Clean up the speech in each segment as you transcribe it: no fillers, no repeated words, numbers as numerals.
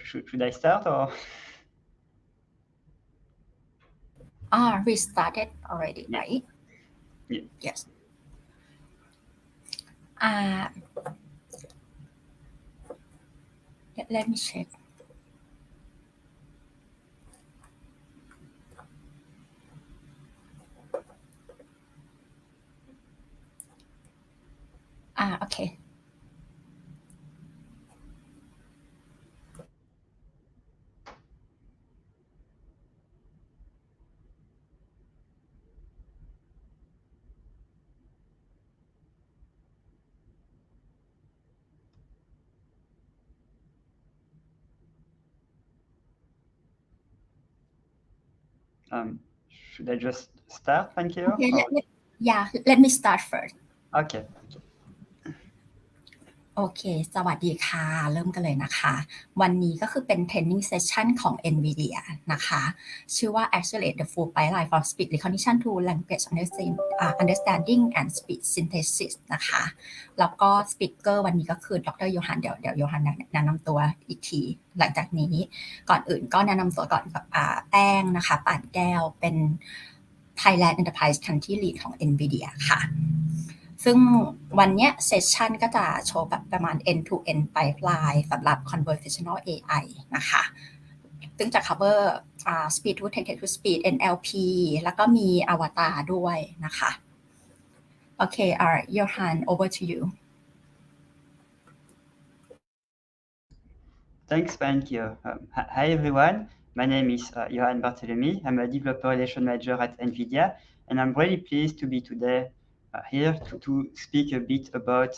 Should I start or? We started already, Yeah. right? Yeah. Yes. Let me check. Okay. Should I just start? Thank you. Okay, let me start first. Okay. โอเคสวัสดีค่ะเริ่มกันเลยนะคะวันนี้ก็คือเป็น training session ของ NVIDIA นะคะชื่อว่า Accelerate the Full Pipeline from Speech Recognition to Language Understanding and Speech Synthesis นะคะแล้วก็ speaker วันนี้ก็คือดรโยฮันเดี๋ยวโยฮันแนะนำตัวอีกทีหลังจากนี้ก่อนอื่นก็แนะนำตัวก่อนกับแป้งนะคะป่านแก้วเป็น Thailand Enterprise Country Lead ของ NVIDIA ค่ะซึ่งวันนี้เซสชันก็จะโชว์แบบประมาณ end to end pipeline สำหรับ conversational AI นะคะซึ่งจะ cover speech to text to speech NLP แล้วก็มี avatar ด้วยนะคะโอเค Johan over to you Thanks, thank you. Hi everyone. My name is Johan Barthelemy. I'm a developer relation manager at NVIDIA, and I'm really pleased to be today here to speak a bit about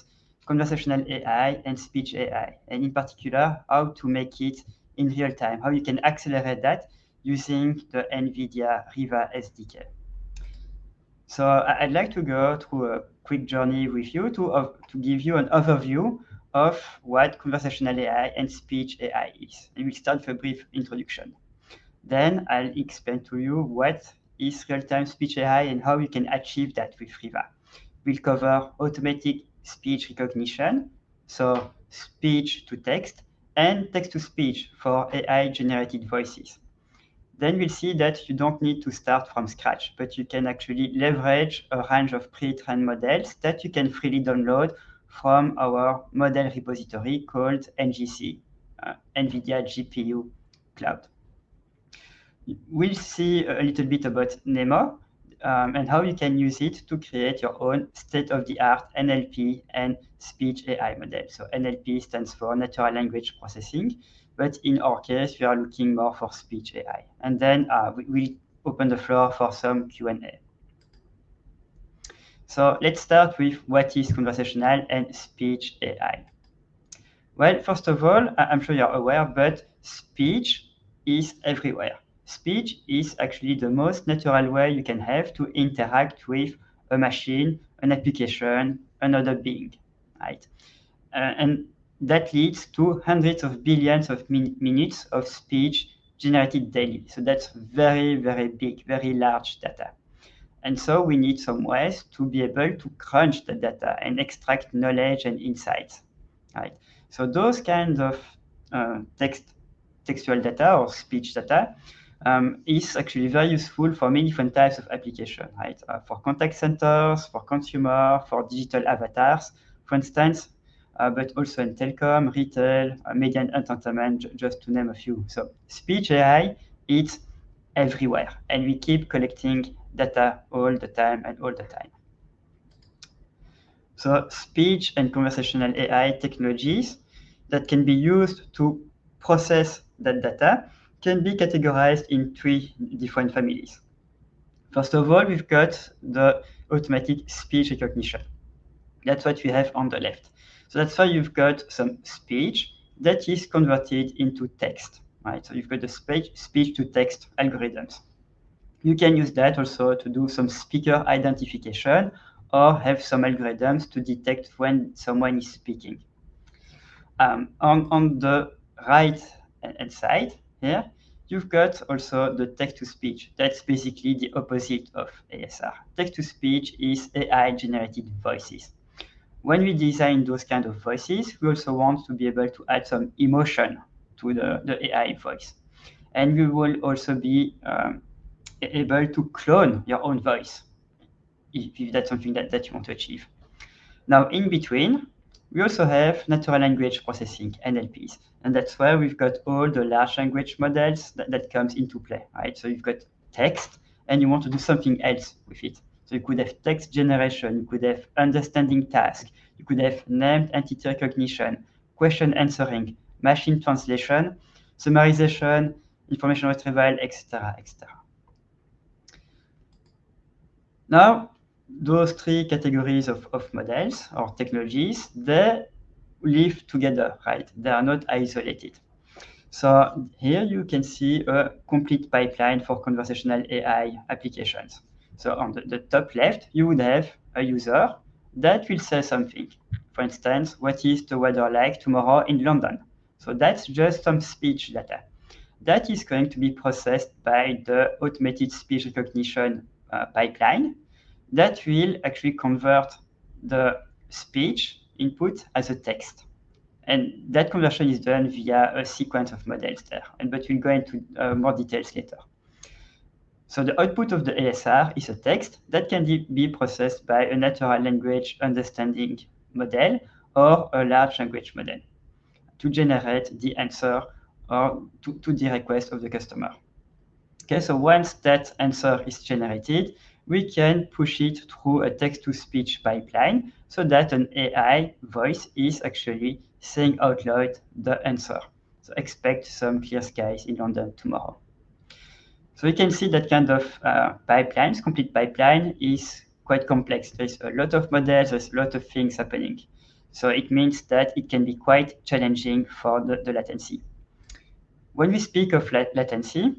conversational AI and speech AI, and in particular, how to make it in real time, how you can accelerate that using the NVIDIA Riva SDK. So I'd like to go through a quick journey with you to give you an overview of what conversational AI and speech AI is. And we'll start with a brief introduction. Then I'll explain to you what is real-time speech AI and how you can achieve that with Riva. We'll cover automatic speech recognition, so speech to text, and text to speech for AI-generated voices. Then we'll see that you don't need to start from scratch, but you can actually leverage a range of pre-trained models that you can freely download from our model repository called NGC, NVIDIA GPU Cloud. We'll see a little bit about NEMO, and how you can use it to create your own state-of-the-art NLP and speech AI model. So NLP stands for Natural Language Processing, but in our case, we are looking more for speech AI. And then we'll open the floor for some Q&A. So let's start with what is conversational and speech AI. Well, first of all, I'm sure you're aware, but speech is everywhere. Speech is actually the most natural way you can have to interact with a machine, an application, another being, right? And that leads to hundreds of billions of minutes of speech generated daily. So that's very, very big, very large data. And so we need some ways to be able to crunch the data and extract knowledge and insights, right? So those kinds of textual data or speech data is actually very useful for many different types of applications, right? For contact centers, for consumer, for digital avatars, for instance, but also in telecom, retail, media and entertainment, just to name a few. So speech AI, it's everywhere, and we keep collecting data all the time and all the time. So speech and conversational AI technologies that can be used to process that data can be categorized in three different families. First of all, we've got the automatic speech recognition. That's what we have on the left. So that's why you've got some speech that is converted into text, right? So you've got the speech to text algorithms. You can use that also to do some speaker identification or have some algorithms to detect when someone is speaking. On the right hand side here, you've got also the text-to-speech. That's basically the opposite of ASR. Text-to-speech is AI-generated voices. when we design those kind of voices, we also want to be able to add some emotion to the AI voice. And we will also be able to clone your own voice if that's something that you want to achieve. Now, in between, we also have natural language processing, NLPs. And that's where we've got all the large language models that comes into play, right? So you've got text, and you want to do something else with it. So you could have text generation, you could have understanding task, you could have named entity recognition, question answering, machine translation, summarization, information retrieval, etc., etc. Now, those three categories of models or technologies, they live together, right? They are not isolated. So here you can see a complete pipeline for conversational AI applications. So on the top left, you would have a user that will say something. For instance, what is the weather like tomorrow in London? So that's just some speech data. That is going to be processed by the automated speech recognition pipeline that will actually convert the speech input as a text. And that conversion is done via a sequence of models there. But we'll go into more details later. So the output of the ASR is a text that can be processed by a natural language understanding model or a large language model to generate the answer or to the request of the customer. Okay, so once that answer is generated, we can push it through a text-to-speech pipeline so that an AI voice is actually saying out loud the answer. So expect some clear skies in London tomorrow. So you can see that kind of pipelines, complete pipeline, is quite complex. There's a lot of models, there's a lot of things happening. So it means that it can be quite challenging for the latency. When we speak of latency,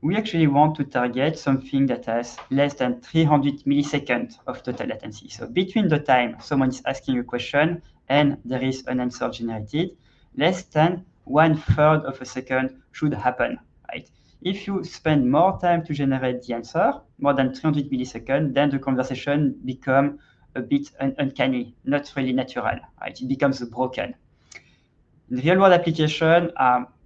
we actually want to target something that has less than 300 milliseconds of total latency. So between the time someone is asking a question and there is an answer generated, less than 1/3 of a second should happen, right? If you spend more time to generate the answer, more than 300 milliseconds, then the conversation becomes a bit uncanny, not really natural, right? It becomes broken. In real-world application,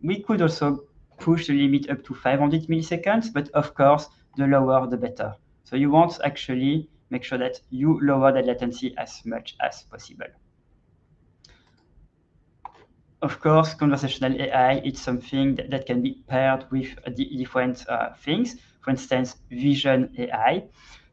we could also push the limit up to 500 milliseconds, but of course, the lower the better. So you want to actually make sure that you lower the latency as much as possible. Of course, conversational AI is something that can be paired with different things. For instance, vision AI.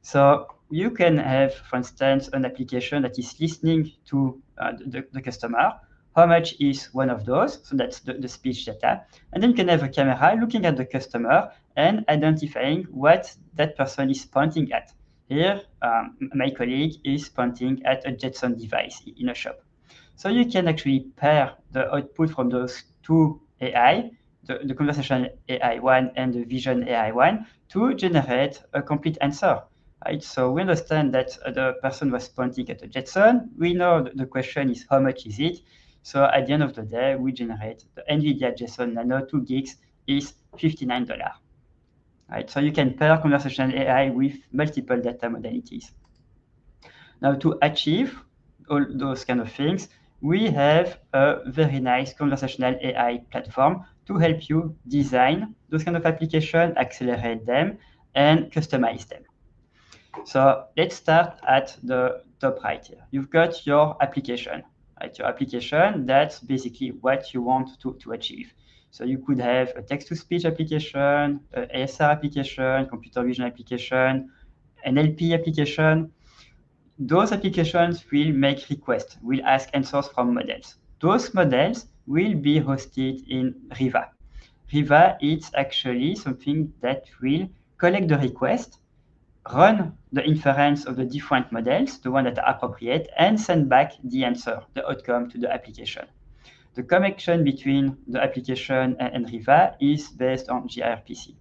So you can have, for instance, an application that is listening to the customer. How much is one of those? So that's the speech data. And then you can have a camera looking at the customer and identifying what that person is pointing at. Here, my colleague is pointing at a Jetson device in a shop. So you can actually pair the output from those two AI, the conversational AI one and the vision AI one, to generate a complete answer. Right? So we understand that the person was pointing at a Jetson. We know the question is how much is it? So at the end of the day, we generate the NVIDIA Jetson Nano 2 gigs is $59. Right? So you can pair conversational AI with multiple data modalities. Now to achieve all those kind of things, we have a very nice conversational AI platform to help you design those kind of applications, accelerate them, and customize them. So let's start at the top right here. You've got your application. Right? Your application, that's basically what you want to achieve. So you could have a text-to-speech application, an ASR application, computer vision application, NLP application. Those applications will make requests, will ask answers from models. Those models will be hosted in Riva. Riva is actually something that will collect the request, run the inference of the different models, the one that are appropriate, and send back the answer, the outcome to the application. The connection between the application and Riva is based on gRPC.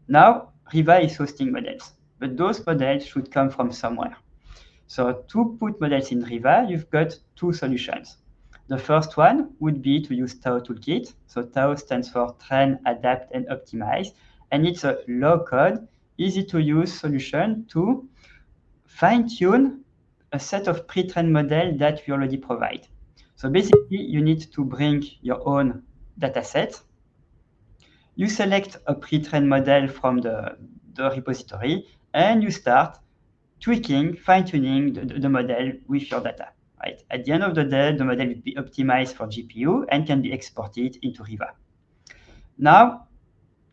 Now, Riva is hosting models, but those models should come from somewhere. So to put models in Riva, you've got two solutions. The first one would be to use Tao Toolkit. So Tao stands for Train, Adapt, and Optimize. And it's a low-code, easy-to-use solution to fine-tune a set of pre-trained models that we already provide. So basically, you need to bring your own data set. You select a pre-trained model from the repository, and you start tweaking, fine-tuning the model with your data. Right? At the end of the day, the model will be optimized for GPU and can be exported into Riva. Now,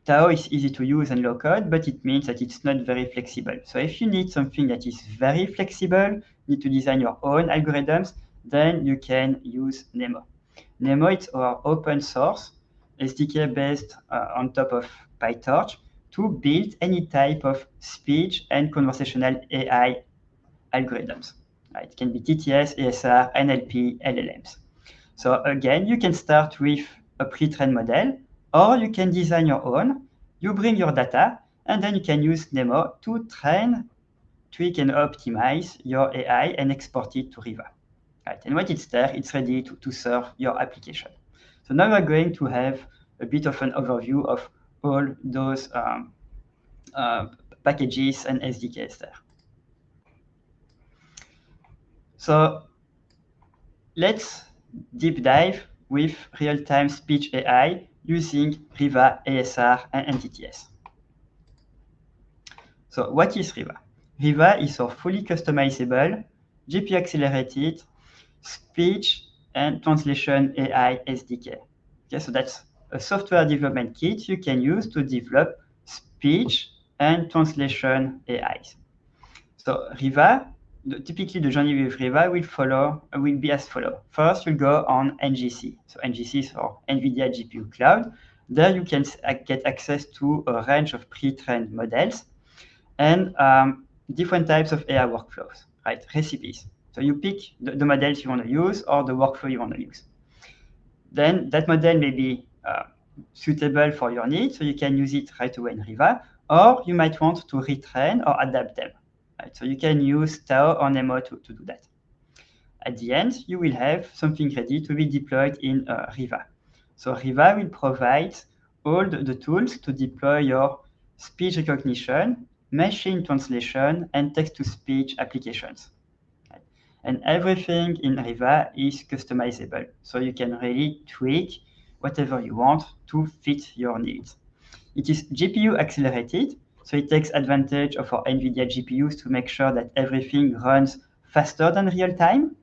Tao is easy to use and low-code, but it means that it's not very flexible. So if you need something that is very flexible, need to design your own algorithms, then you can use Nemo. Nemo is our open source SDK based on top of PyTorch to build any type of speech and conversational AI algorithms. It can be TTS, ASR, NLP, LLMs. So again, you can start with a pre-trained model, or you can design your own. You bring your data, and then you can use Nemo to train, tweak, and optimize your AI and export it to Riva. Right. And when it's there, it's ready to serve your application. So now we're going to have a bit of an overview of all those packages and SDKs there. So let's deep dive with real-time speech AI using Riva, ASR, and TTS. So what is Riva? Riva is our fully customizable, GPU-accelerated speech and translation AI SDK. Okay, so that's a software development kit you can use to develop speech and translation AIs. So Riva, typically the journey with Riva will be as follows. First, you'll go on NGC. So NGC is our NVIDIA GPU cloud. There you can get access to a range of pre-trained models and different types of AI workflows, right? Recipes. So you pick the models you want to use or the workflow you want to use. Then that model may be suitable for your needs, so you can use it right away in Riva, or you might want to retrain or adapt them. Right? So you can use Tao or Nemo to do that. At the end, you will have something ready to be deployed in Riva. So Riva will provide all the tools to deploy your speech recognition, machine translation, and text-to-speech applications. Right? And everything in Riva is customizable, so you can really tweak whatever you want to fit your needs. It is GPU accelerated, so it takes advantage of our NVIDIA GPUs to make sure that everything runs faster than real time.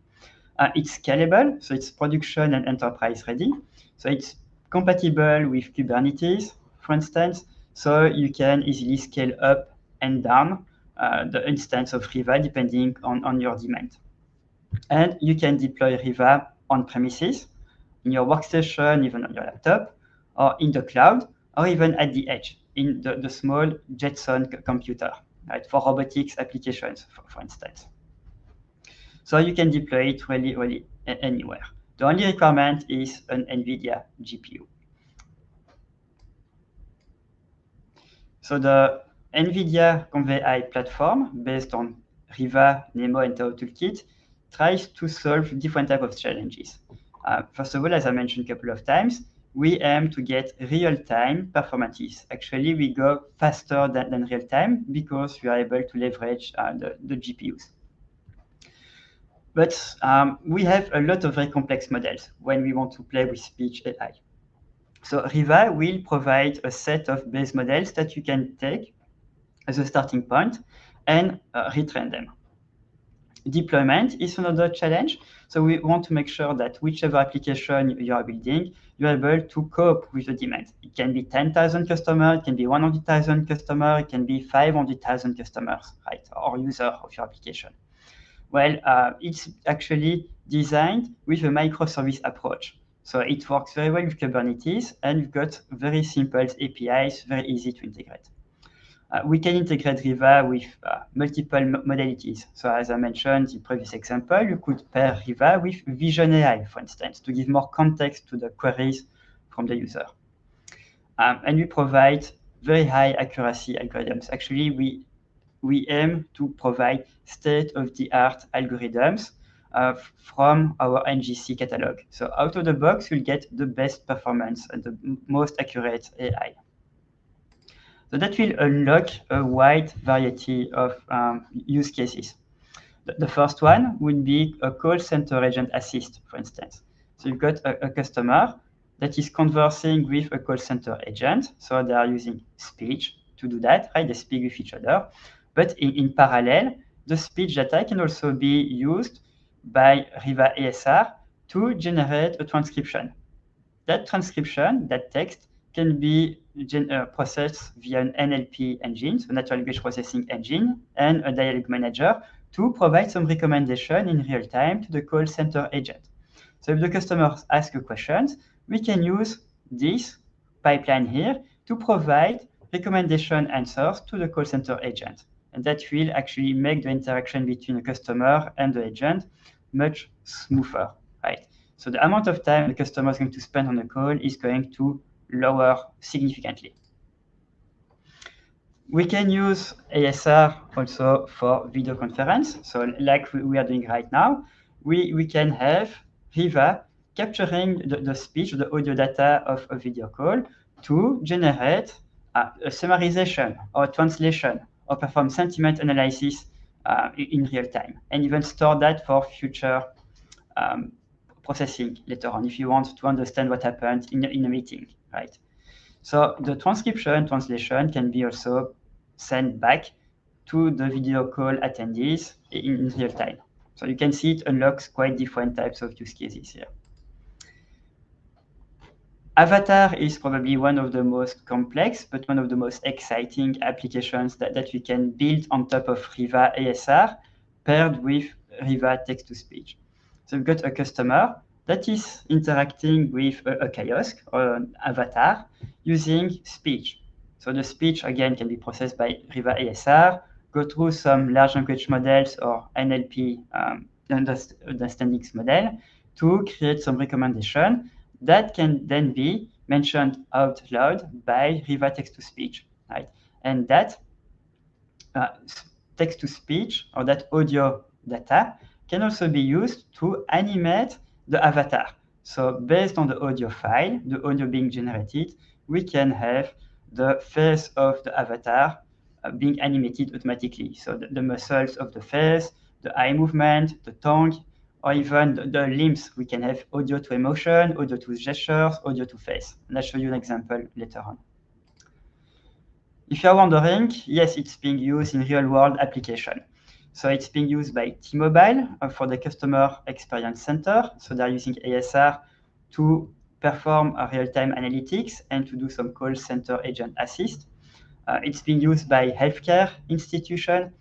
It's scalable, so it's production and enterprise ready. So it's compatible with Kubernetes, for instance, so you can easily scale up and down the instance of Riva depending on your demand. And you can deploy Riva on premises, in your workstation, even on your laptop, or in the cloud, or even at the edge, in the small Jetson computer, right, for robotics applications, for instance. So you can deploy it really anywhere. The only requirement is an NVIDIA GPU. So the NVIDIA Convey platform, based on Riva, Nemo, and Tao Toolkit, tries to solve different types of challenges. First of all, as I mentioned a couple of times, we aim to get real-time performances. Actually, we go faster than real-time because we are able to leverage the GPUs. But we have a lot of very complex models when we want to play with speech AI. So Riva will provide a set of base models that you can take as a starting point and retrain them. Deployment is another challenge. So we want to make sure that whichever application you are building, you're able to cope with the demand. It can be 10,000 customers, it can be 100,000 customers, it can be 500,000 customers, right, or user of your application. Well, it's actually designed with a microservice approach. So it works very well with Kubernetes, and we've got very simple APIs, very easy to integrate. We can integrate Riva with multiple modalities. So as I mentioned in the previous example, you could pair Riva with Vision AI, for instance, to give more context to the queries from the user. And we provide very high accuracy algorithms. Actually, we aim to provide state-of-the-art algorithms from our NGC catalog. So out of the box, you'll get the best performance and the most accurate AI. So that will unlock a wide variety of use cases. The first one would be a call center agent assist, for instance. So you've got a customer that is conversing with a call center agent. So they are using speech to do that, right? They speak with each other. But in parallel, the speech data can also be used by Riva ASR to generate a transcription. That transcription, that text, can be processed via an NLP engine, so natural language processing engine, and a dialogue manager to provide some recommendation in real time to the call center agent. So if the customers ask a question, we can use this pipeline here to provide recommendation answers to the call center agent. And that will actually make the interaction between the customer and the agent much smoother, right? So the amount of time the customer is going to spend on a call is going to lower significantly. We can use ASR also for video conference. So like we are doing right now, we can have Riva capturing the speech, the audio data of a video call to generate a summarization or translation or perform sentiment analysis in real time, and even store that for future processing later on if you want to understand what happened in a meeting, right? So the transcription translation can be also sent back to the video call attendees in real time. So you can see it unlocks quite different types of use cases here. Avatar is probably one of the most complex, but one of the most exciting applications that we can build on top of Riva ASR paired with Riva text-to-speech. So we've got a customer that is interacting with a kiosk or an avatar using speech. So the speech, again, can be processed by Riva ASR, go through some large language models or NLP understanding model to create some recommendation that can then be mentioned out loud by Riva text-to-speech, right? And that text-to-speech or that audio data can also be used to animate the avatar. So based on the audio file, the audio being generated, we can have the face of the avatar being animated automatically. So the muscles of the face, the eye movement, the tongue, or even the limbs. We can have audio to emotion, audio to gestures, audio to face. And I'll show you an example later on. If you're wondering, yes, it's being used in real-world application. So it's being used by T-Mobile for the Customer Experience Center. So they're using ASR to perform real-time analytics and to do some call center agent assist. It's being used by healthcare institution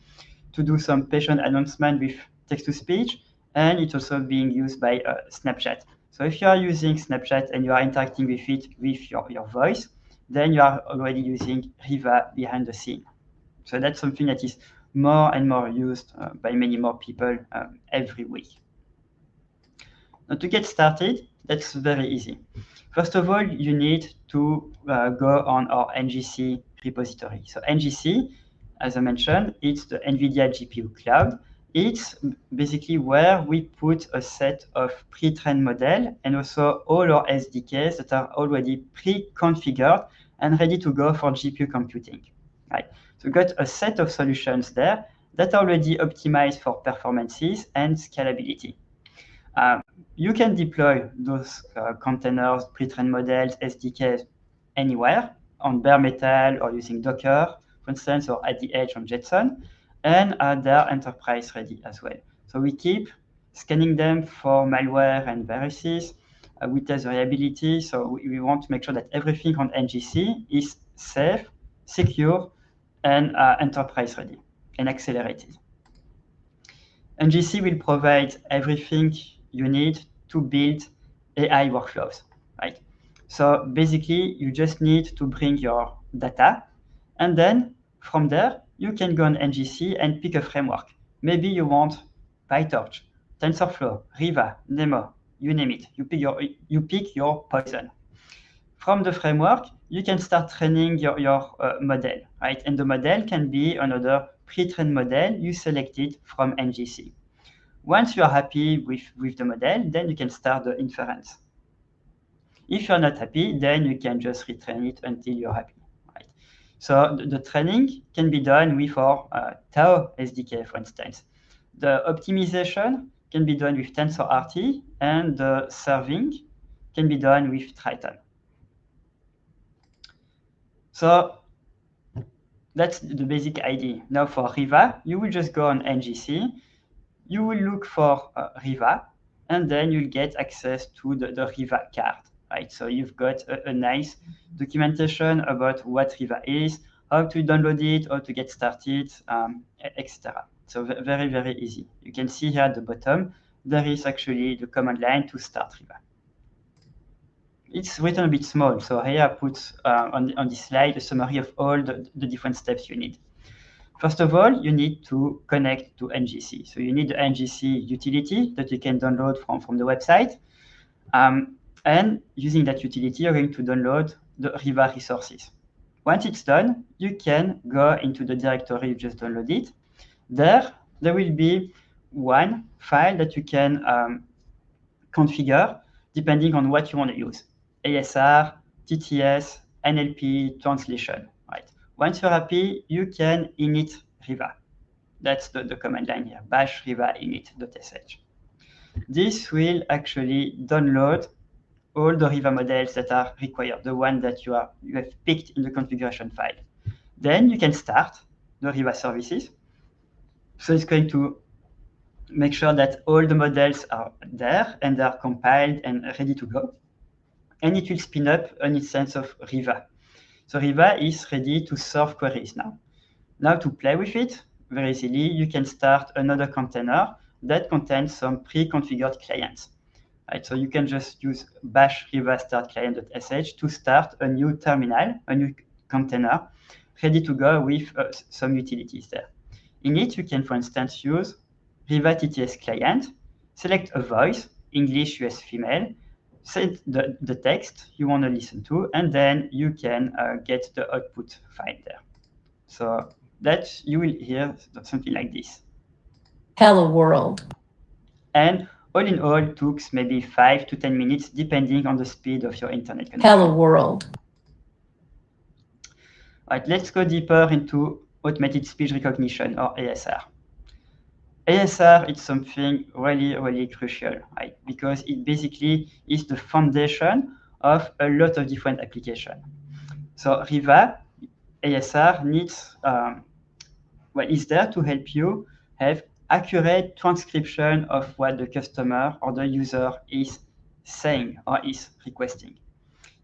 to do some patient announcement with text-to-speech, and it's also being used by Snapchat. So if you are using Snapchat and you are interacting with it with your voice, then you are already using Riva behind the scene. So that's something that is more and more used by many more people every week. Now to get started, that's very easy. First of all, you need to go on our NGC repository. So NGC, as I mentioned, it's the NVIDIA GPU cloud. It's basically where we put a set of pre-trained models and also all our SDKs that are already pre-configured and ready to go for GPU computing. Right. So we've got a set of solutions there that are already optimized for performances and scalability. You can deploy those containers, pre-trained models, SDKs anywhere on bare metal or using Docker, for instance, or at the edge on Jetson, and they're enterprise ready as well. So we keep scanning them for malware and viruses. We test reliability, so we want to make sure that everything on NGC is safe, secure, and enterprise ready and accelerated. NGC will provide everything you need to build AI workflows, right? So basically, you just need to bring your data, and then from there, you can go on NGC and pick a framework. Maybe you want PyTorch, TensorFlow, Riva, Nemo, you name it. You pick your poison. From the framework, you can start training your model, right? And the model can be another pre-trained model you selected from NGC. Once you are happy with the model, then you can start the inference. If you're not happy, then you can just retrain it until you're happy, right? So the training can be done with our Tao SDK, for instance. The optimization can be done with TensorRT, and the serving can be done with Triton. So that's the basic idea. Now for Riva, you will just go on NGC, you will look for Riva, and then you'll get access to the Riva card, right? So you've got a nice documentation about what Riva is, how to download it, how to get started, etc. So very, very easy. You can see here at the bottom, there is actually the command line to start Riva. It's written a bit small, so here I put on this slide a summary of all the different steps you need. First of all, you need to connect to NGC. So you need the NGC utility that you can download from the website. And using that utility, you're going to download the Riva resources. Once it's done, you can go into the directory you just downloaded. There will be one file that you can configure depending on what you want to use. ASR, TTS, NLP, translation, right? Once you're happy, you can init Riva. That's the command line here, bash riva init.sh. This will actually download all the Riva models that are required, the one that you have picked in the configuration file. Then you can start the Riva services. So it's going to make sure that all the models are there and are compiled and ready to go. And it will spin up an instance of Riva. So Riva is ready to serve queries now. Now to play with it, very easily, you can start another container that contains some pre-configured clients. Right, so you can just use bash riva start client.sh to start a new terminal, a new container, ready to go with some utilities there. In it, you can, for instance, use Riva TTS client, select a voice, English, US, female, set the text you want to listen to, and then you can get the output file there. So that you will hear something like this. Hello world. And all in all, it took maybe 5 to 10 minutes, depending on the speed of your internet connection. Hello world. All right, let's go deeper into automated speech recognition, or ASR. ASR is something really, really crucial, right? Because it basically is the foundation of a lot of different applications. So Riva ASR needs, is there to help you have accurate transcription of what the customer or the user is saying or is requesting.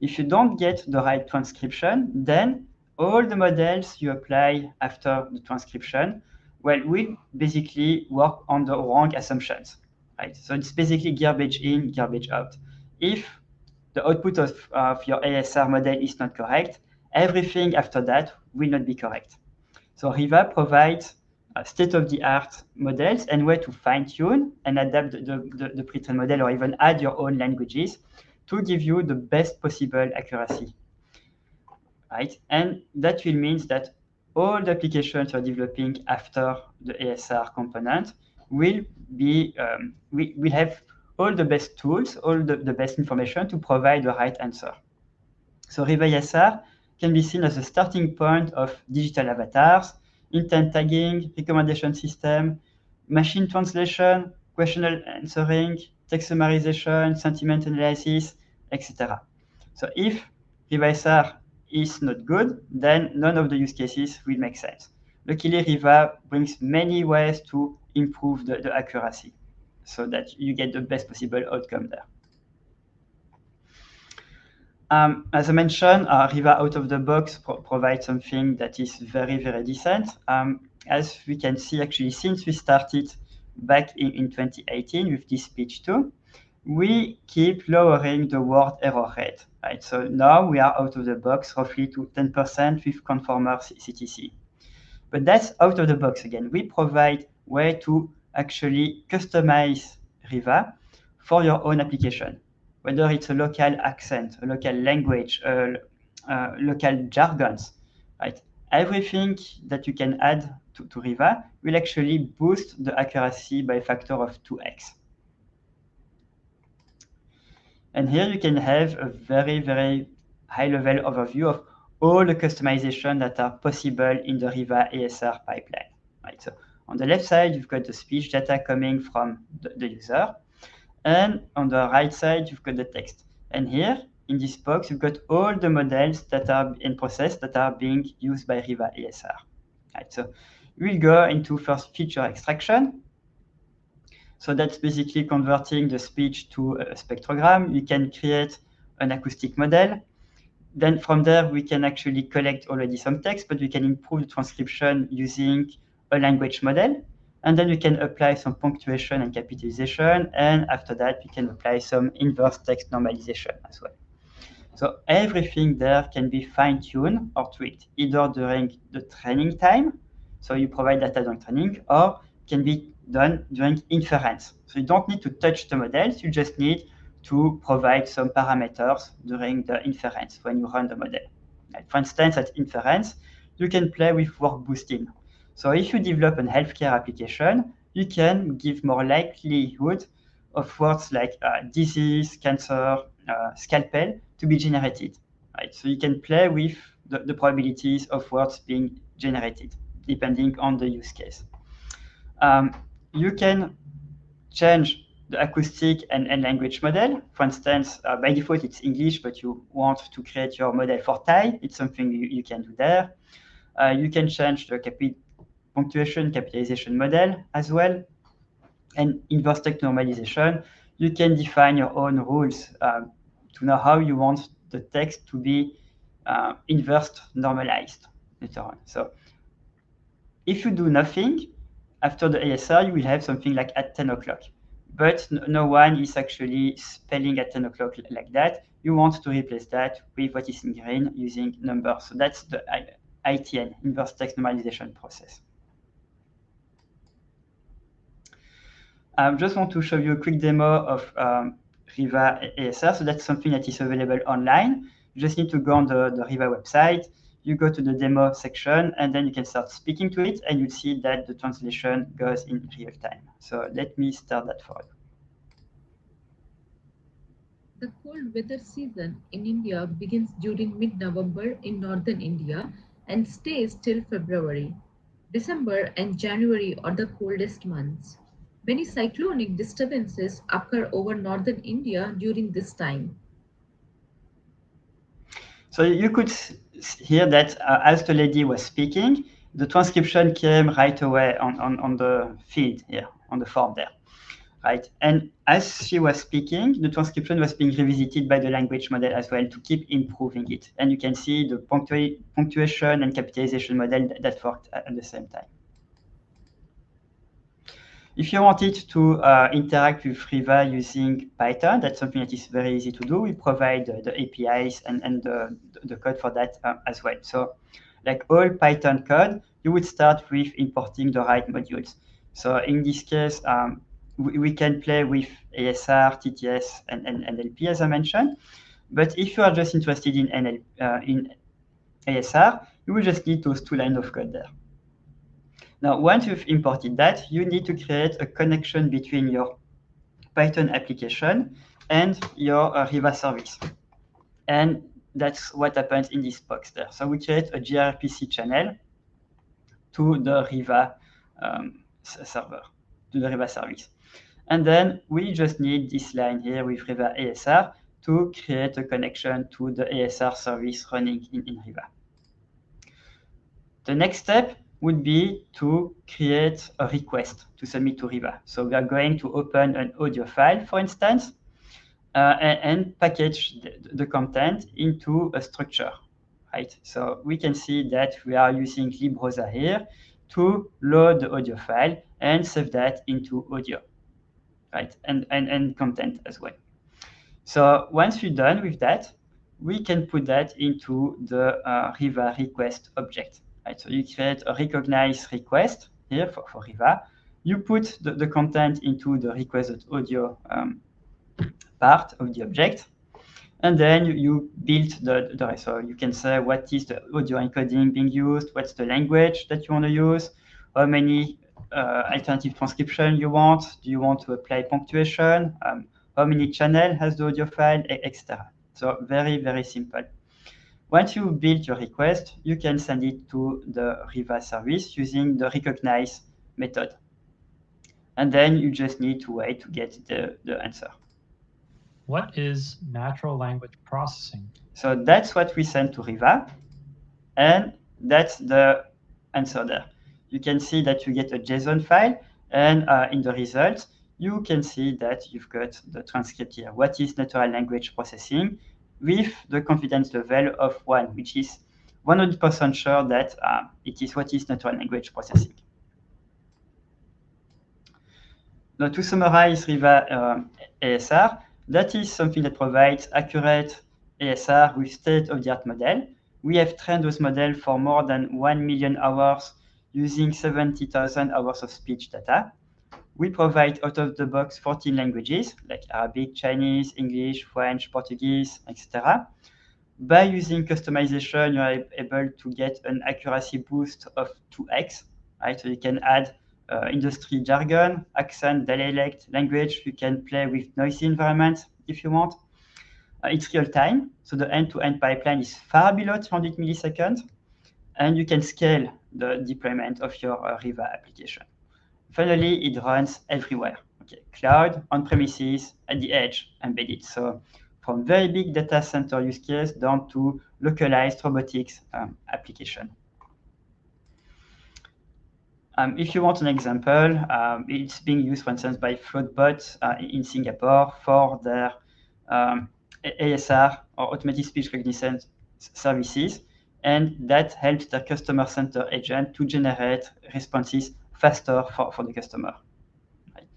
If you don't get the right transcription, then all the models you apply after the transcription will basically work on the wrong assumptions, right? So it's basically garbage in, garbage out. If the output of your ASR model is not correct, everything after that will not be correct. So Riva provides state-of-the-art models and way to fine-tune and adapt the pre-trained model, or even add your own languages to give you the best possible accuracy, right? And that will mean that all the applications you're developing after the ASR component will have all the best tools, all the best information to provide the right answer. So Riva ASR can be seen as a starting point of digital avatars, intent tagging, recommendation system, machine translation, questionnaire answering, text summarization, sentiment analysis, etc. So if Riva ASR is not good, then none of the use cases will make sense. Luckily, Riva brings many ways to improve the accuracy so that you get the best possible outcome there. As I mentioned, Riva out of the box provides something that is very, very decent. As we can see, actually, since we started back in 2018 with this speech 2, we keep lowering the word error rate, right? So now we are out of the box roughly to 10% with conformer CTC. But that's out of the box again. We provide way to actually customize Riva for your own application, whether it's a local accent, a local language, local jargons, right? Everything that you can add to Riva will actually boost the accuracy by a factor of 2x. And here you can have a very, very high-level overview of all the customization that are possible in the Riva ASR pipeline. Right? So On the left side, you've got the speech data coming from the user. And on the right side, you've got the text. And here, in this box, you've got all the models that are in process that are being used by Riva ASR. Right, so we'll go into first feature extraction. So that's basically converting the speech to a spectrogram. You can create an acoustic model. Then from there, we can actually collect already some text, but we can improve the transcription using a language model. And then we can apply some punctuation and capitalization. And after that, we can apply some inverse text normalization as well. So everything there can be fine-tuned or tweaked either during the training time. So you provide data during training, or can be done during inference. So you don't need to touch the models. You just need to provide some parameters during the inference when you run the model. Like for instance, at inference, you can play with word boosting. So if you develop a healthcare application, you can give more likelihood of words like disease, cancer, scalpel to be generated. Right? So you can play with the probabilities of words being generated depending on the use case. You can change the acoustic and language model. For instance, by default, it's English, but you want to create your model for Thai. It's something you can do there. You can change the punctuation capitalization model as well. And inverse text normalization, you can define your own rules to know how you want the text to be inverse normalized later on. So if you do nothing, after the ASR, you will have something like at 10 o'clock. But no one is actually spelling at 10 o'clock like that. You want to replace that with what is in green using numbers. So that's the ITN, inverse text normalization process. I just want to show you a quick demo of Riva ASR. So that's something that is available online. You just need to go on the Riva website. You go to the demo section, and then you can start speaking to it, and you'll see that the translation goes in real time. So let me start that for you. The cold weather season in India begins during mid-November in northern India and stays till February. December and January are the coldest months. Many cyclonic disturbances occur over northern India during this time. So you could hear that as the lady was speaking, the transcription came right away on the feed here, on the form there, right? And as she was speaking, the transcription was being revisited by the language model as well to keep improving it. And you can see the punctuation and capitalization model that worked at the same time. If you wanted to interact with Riva using Python, that's something that is very easy to do. We provide the APIs and the code for that as well. So like all Python code, you would start with importing the right modules. So in this case, we can play with ASR, TTS, and NLP, as I mentioned. But if you are just interested in ASR, you will just need those 2 lines of code there. Now, once you've imported that, you need to create a connection between your Python application and your Riva service. And that's what happens in this box there. So we create a gRPC channel to the Riva server, to the Riva service. And then we just need this line here with Riva ASR to create a connection to the ASR service running in Riva. The next step would be to create a request to submit to Riva. So we are going to open an audio file, for instance, and package the content into a structure, right? So we can see that we are using libbrowser here to load the audio file and save that into audio, right? And content as well. So once we're done with that, we can put that into the Riva request object. Right, so you create a recognize request here for Riva. You put the content into the request.audio part of the object, and then you build the rest. So you can say what is the audio encoding being used, what's the language that you want to use, how many alternative transcription you want, do you want to apply punctuation, how many channel has the audio file, etc. So very, very simple. Once you build your request, you can send it to the Riva service using the recognize method. And then you just need to wait to get the answer. What is natural language processing? So that's what we send to Riva, and that's the answer there. You can see that you get a JSON file, and in the results, you can see that you've got the transcript here. What is natural language processing, with the confidence level of 1, which is 100% sure that it is what is natural language processing. Now, to summarize Riva ASR, that is something that provides accurate ASR with state-of-the-art model. We have trained those models for more than 1 million hours using 70,000 hours of speech data. We provide out-of-the-box 14 languages like Arabic, Chinese, English, French, Portuguese, etc. By using customization, you are able to get an accuracy boost of 2x, right? So you can add industry jargon, accent, dialect, language. You can play with noisy environments if you want. It's real time, so the end-to-end pipeline is far below 200 milliseconds, and you can scale the deployment of your Riva application. Finally, it runs everywhere. Okay, cloud, on premises, at the edge, embedded. So from very big data center use case down to localized robotics application. If you want an example, it's being used, for instance, by Floatbot in Singapore for their ASR, or automatic speech recognition services, and that helps their customer center agent to generate responses faster for the customer. Right.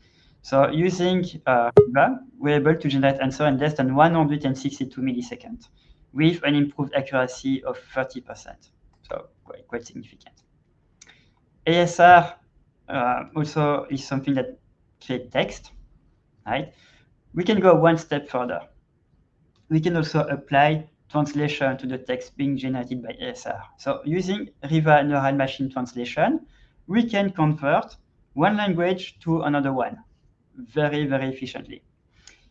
So using Riva, we're able to generate answer in less than 162 milliseconds with an improved accuracy of 30%. So quite significant. ASR also is something that creates text, right? We can go one step further. We can also apply translation to the text being generated by ASR. So using Riva neural machine translation, we can convert one language to another one very, very efficiently.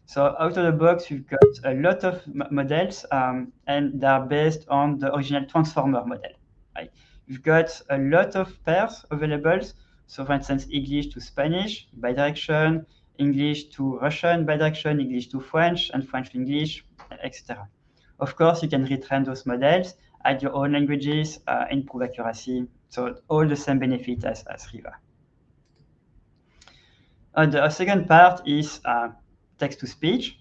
So out of the box, we've got a lot of models, and they're based on the original transformer model. Right? We've got a lot of pairs available. So for instance, English to Spanish, bidirection, English to Russian, bidirection, English to French, and French to English, etc. Of course, you can retrain those models, add your own languages, improve accuracy. So all the same benefit as Riva. The second part is text-to-speech.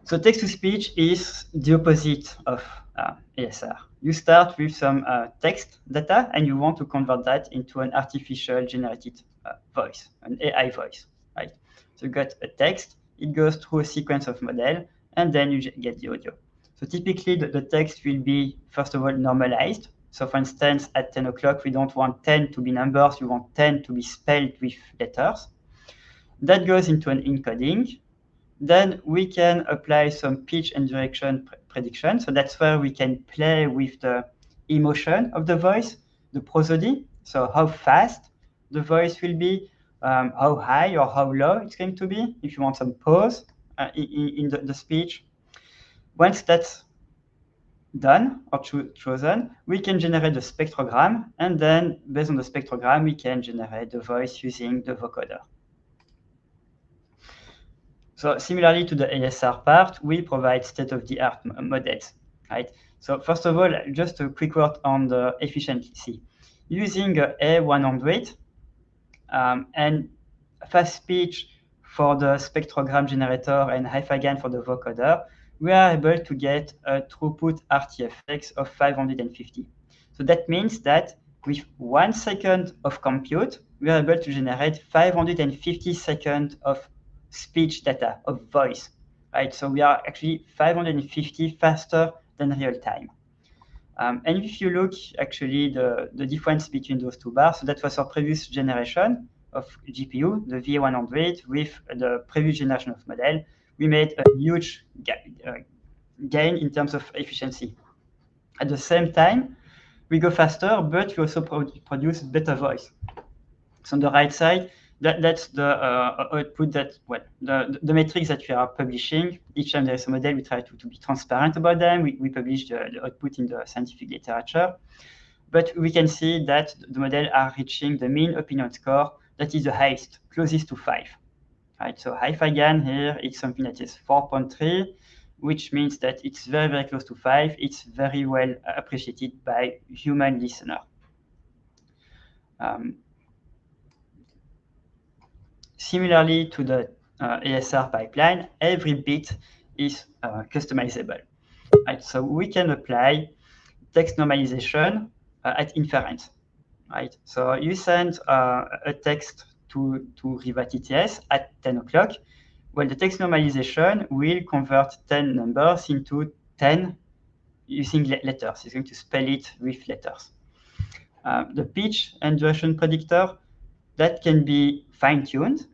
So text-to-speech is the opposite of ASR. You start with some text data, and you want to convert that into an artificial generated voice, an AI voice, right? So you got a text, it goes through a sequence of model, and then you get the audio. So typically, the text will be, first of all, normalized. So for instance, at 10 o'clock, we don't want 10 to be numbers, we want 10 to be spelled with letters. That goes into an encoding. Then we can apply some pitch and direction prediction. So that's where we can play with the emotion of the voice, the prosody. So how fast the voice will be, how high or how low it's going to be, if you want some pause in the speech. Once that's done or chosen, we can generate the spectrogram, and then based on the spectrogram, we can generate the voice using the vocoder. So similarly to the ASR part, we provide state-of-the-art models, right? So first of all, just a quick word on the efficiency. Using A100 and fast speech for the spectrogram generator and HiFiGAN for the vocoder, we are able to get a throughput RTFX of 550. So that means that with 1 second of compute, we are able to generate 550 seconds of speech data, of voice, right? So we are actually 550 faster than real time. And if you look actually the difference between those two bars, so that was our previous generation of GPU, the VA100, with the previous generation of model, we made a huge gain in terms of efficiency. At the same time, we go faster, but we also produce better voice. So on the right side, that's the output that, well, the metrics that we are publishing. Each time there is a model, we try to be transparent about them. We publish the output in the scientific literature. but we can see that the model are reaching the mean opinion score that is the highest, closest to 5. Right, so Haifagan here, it's something that is 4.3, which means that it's very, very close to 5. It's very well appreciated by human listener. Similarly to the ASR pipeline, every bit is customizable. Right, so we can apply text normalization at inference. Right, so you send a text to Riva TTS at 10 o'clock. Well, the text normalization will convert 10 numbers into 10 using letters. It's going to spell it with letters. The pitch and duration predictor, that can be fine-tuned,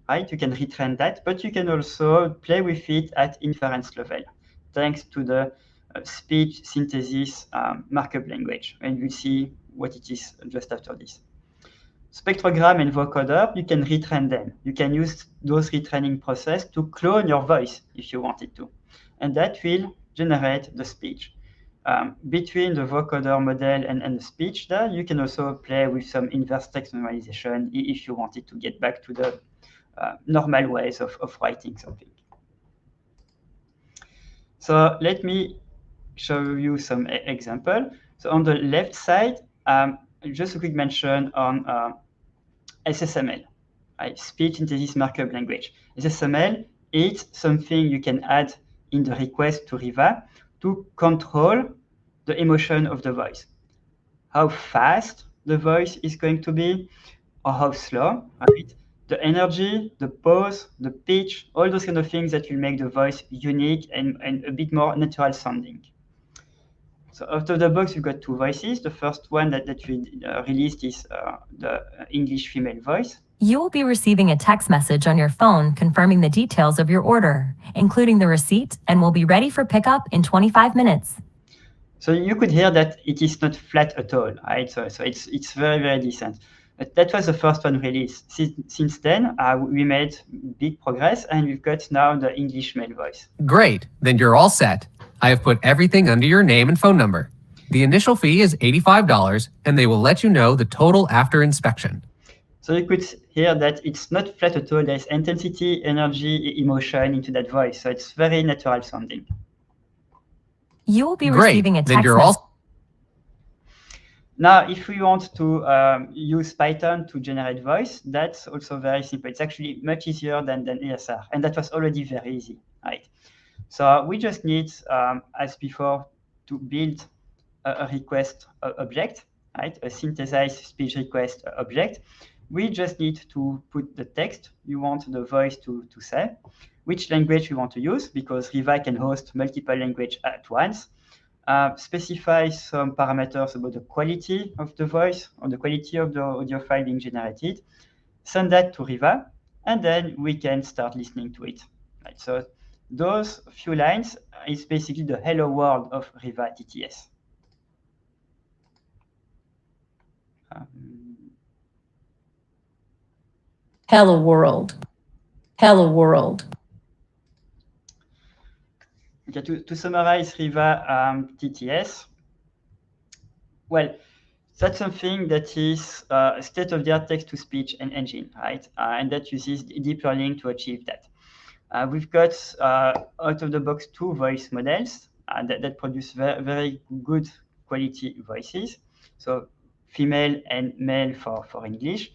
right? You can retrain that, but you can also play with it at inference level, thanks to the speech synthesis markup language. And we'll see what it is just after this. Spectrogram and vocoder, you can retrain them. You can use those retraining process to clone your voice if you wanted to. And that will generate the speech. Between the vocoder model and the speech there, you can also play with some inverse text normalization if you wanted to get back to the normal ways of writing something. So let me show you some example. So on the left side, just a quick mention on SSML, right? Speech Synthesis Markup Language. SSML is something you can add in the request to Riva to control the emotion of the voice. How fast the voice is going to be, or how slow, right? The energy, the pause, the pitch, all those kind of things that will make the voice unique and a bit more natural sounding. So out of the box, we've got two voices. The first one that we released is the English female voice. You will be receiving a text message on your phone confirming the details of your order, including the receipt, and will be ready for pickup in 25 minutes. So you could hear that it is not flat at all, right? So it's very, very decent. But that was the first one released. Since then, we made big progress, and we've got now the English male voice. Great, then you're all set. I have put everything under your name and phone number. The initial fee is $85, and they will let you know the total after inspection. So you could hear that it's not flat at all. There's intensity, energy, emotion into that voice. So it's very natural sounding. You will be Great, receiving a then text you're message. all... Now, if we want to use Python to generate voice, that's also very simple. It's actually much easier than ASR, and that was already very easy, right? So we just need, as before, to build a request object, right? A synthesized speech request object. We just need to put the text you want the voice to say, which language we want to use, because Riva can host multiple languages at once. Specify some parameters about the quality of the voice or the quality of the audio file being generated. Send that to Riva, and then we can start listening to it. Right, so those few lines is basically the hello world of Riva TTS. Hello world. Hello world. Okay, to summarize Riva TTS, well, that's something that is a state-of-the-art text-to-speech engine, right? And that uses deep learning to achieve that. We've got out-of-the-box 2 voice models that produce very good quality voices. So female and male for English.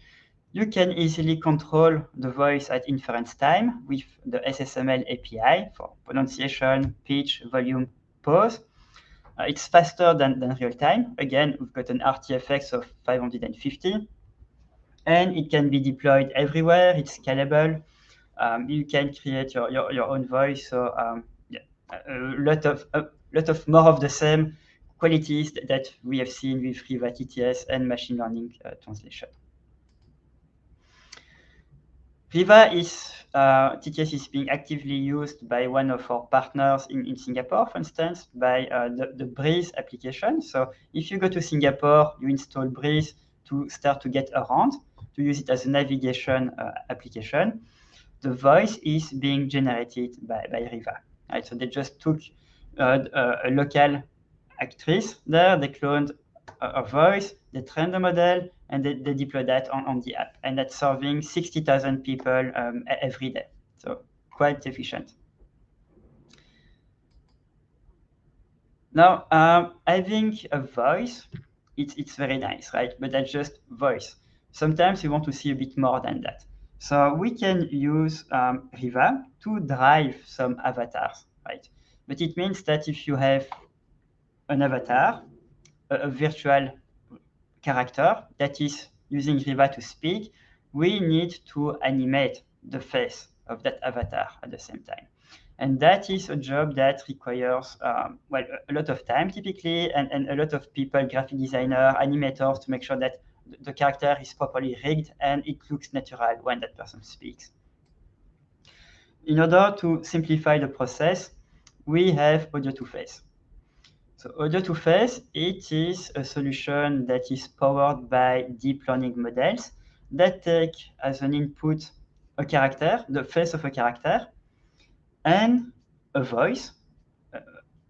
You can easily control the voice at inference time with the SSML API for pronunciation, pitch, volume, pause. It's faster than real time. Again, we've got an RTFX of 550. And it can be deployed everywhere. It's scalable. You can create your own voice. So yeah, a lot of more of the same qualities that we have seen with Riva TTS and machine learning translation. Riva TTS is being actively used by one of our partners in Singapore, for instance, by the Breeze application. So if you go to Singapore, you install Breeze to start to get around, to use it as a navigation application. The voice is being generated by Riva. Right? So they just took a local actress there. They cloned a voice, they train the model, and they deploy that on the app. And that's serving 60,000 people every day. So quite efficient. Now, having a voice, it's very nice, right? But that's just voice. Sometimes you want to see a bit more than that. So we can use Riva to drive some avatars, right? But it means that if you have an avatar, a virtual character that is using Riva to speak, we need to animate the face of that avatar at the same time. And that is a job that requires well, a lot of time typically, and a lot of people, graphic designer, animators, to make sure that the character is properly rigged and it looks natural when that person speaks. In order to simplify the process, we have audio to face. So audio to face, it is a solution that is powered by deep learning models that take as an input a character, the face of a character, and a voice,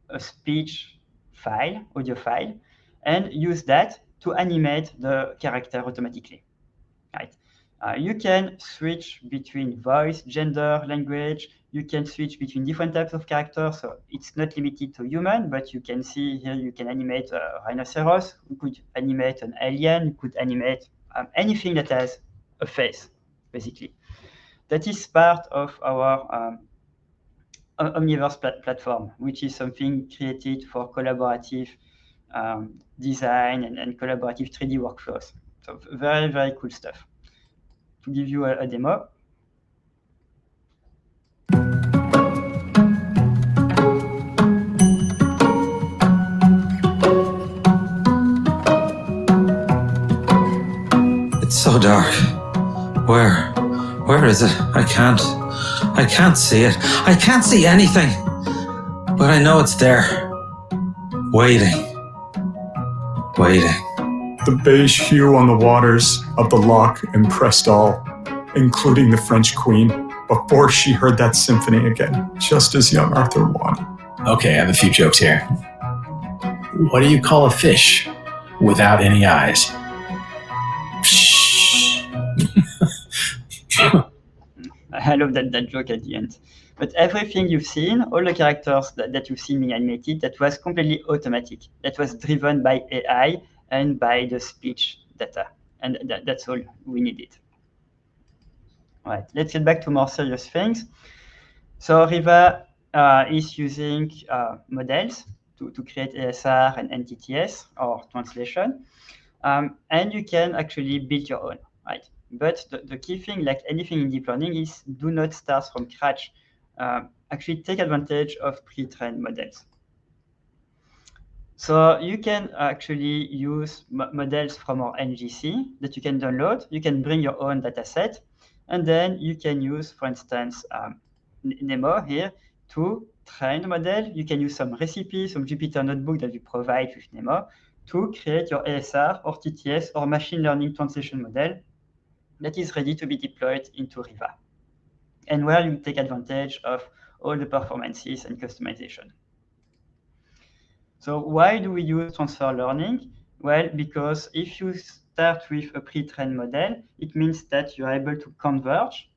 a speech file, audio file, and use that to animate the character automatically, right? You can switch between voice, gender, language. You can switch between different types of characters. So it's not limited to human, but you can see here you can animate a rhinoceros. You could animate an alien. You could animate anything that has a face, basically. That is part of our Omniverse platform, which is something created for collaborative design and collaborative 3D workflows. So very, very cool stuff. To give you a demo. It's so dark. Where is it? I can't see it. I can't see anything. But I know it's there. Waiting. The beige hue on the waters of the loch impressed all, including the French queen, before she heard that symphony again, just as young Arthur wanted. Okay, I have a few jokes here. What do you call a fish without any eyes? I love that joke at the end. But everything you've seen, all the characters that you've seen being animated, that was completely automatic. That was driven by AI and by the speech data. And that's all we needed. All right, let's get back to more serious things. So Riva is using models to create ASR and NTTS, or translation. And you can actually build your own, right? But the key thing, like anything in deep learning, is do not start from scratch. Actually take advantage of pre-trained models. So you can actually use models from our NGC that you can download. You can bring your own data set, and then you can use, for instance, Nemo here to train the model. You can use some recipes, some Jupyter notebook that we provide with Nemo to create your ASR or TTS or machine learning translation model that is ready to be deployed into Riva, and where you take advantage of all the performances and customization. So why do we use transfer learning? Well, because if you start with a pre-trained model, it means that you're able to converge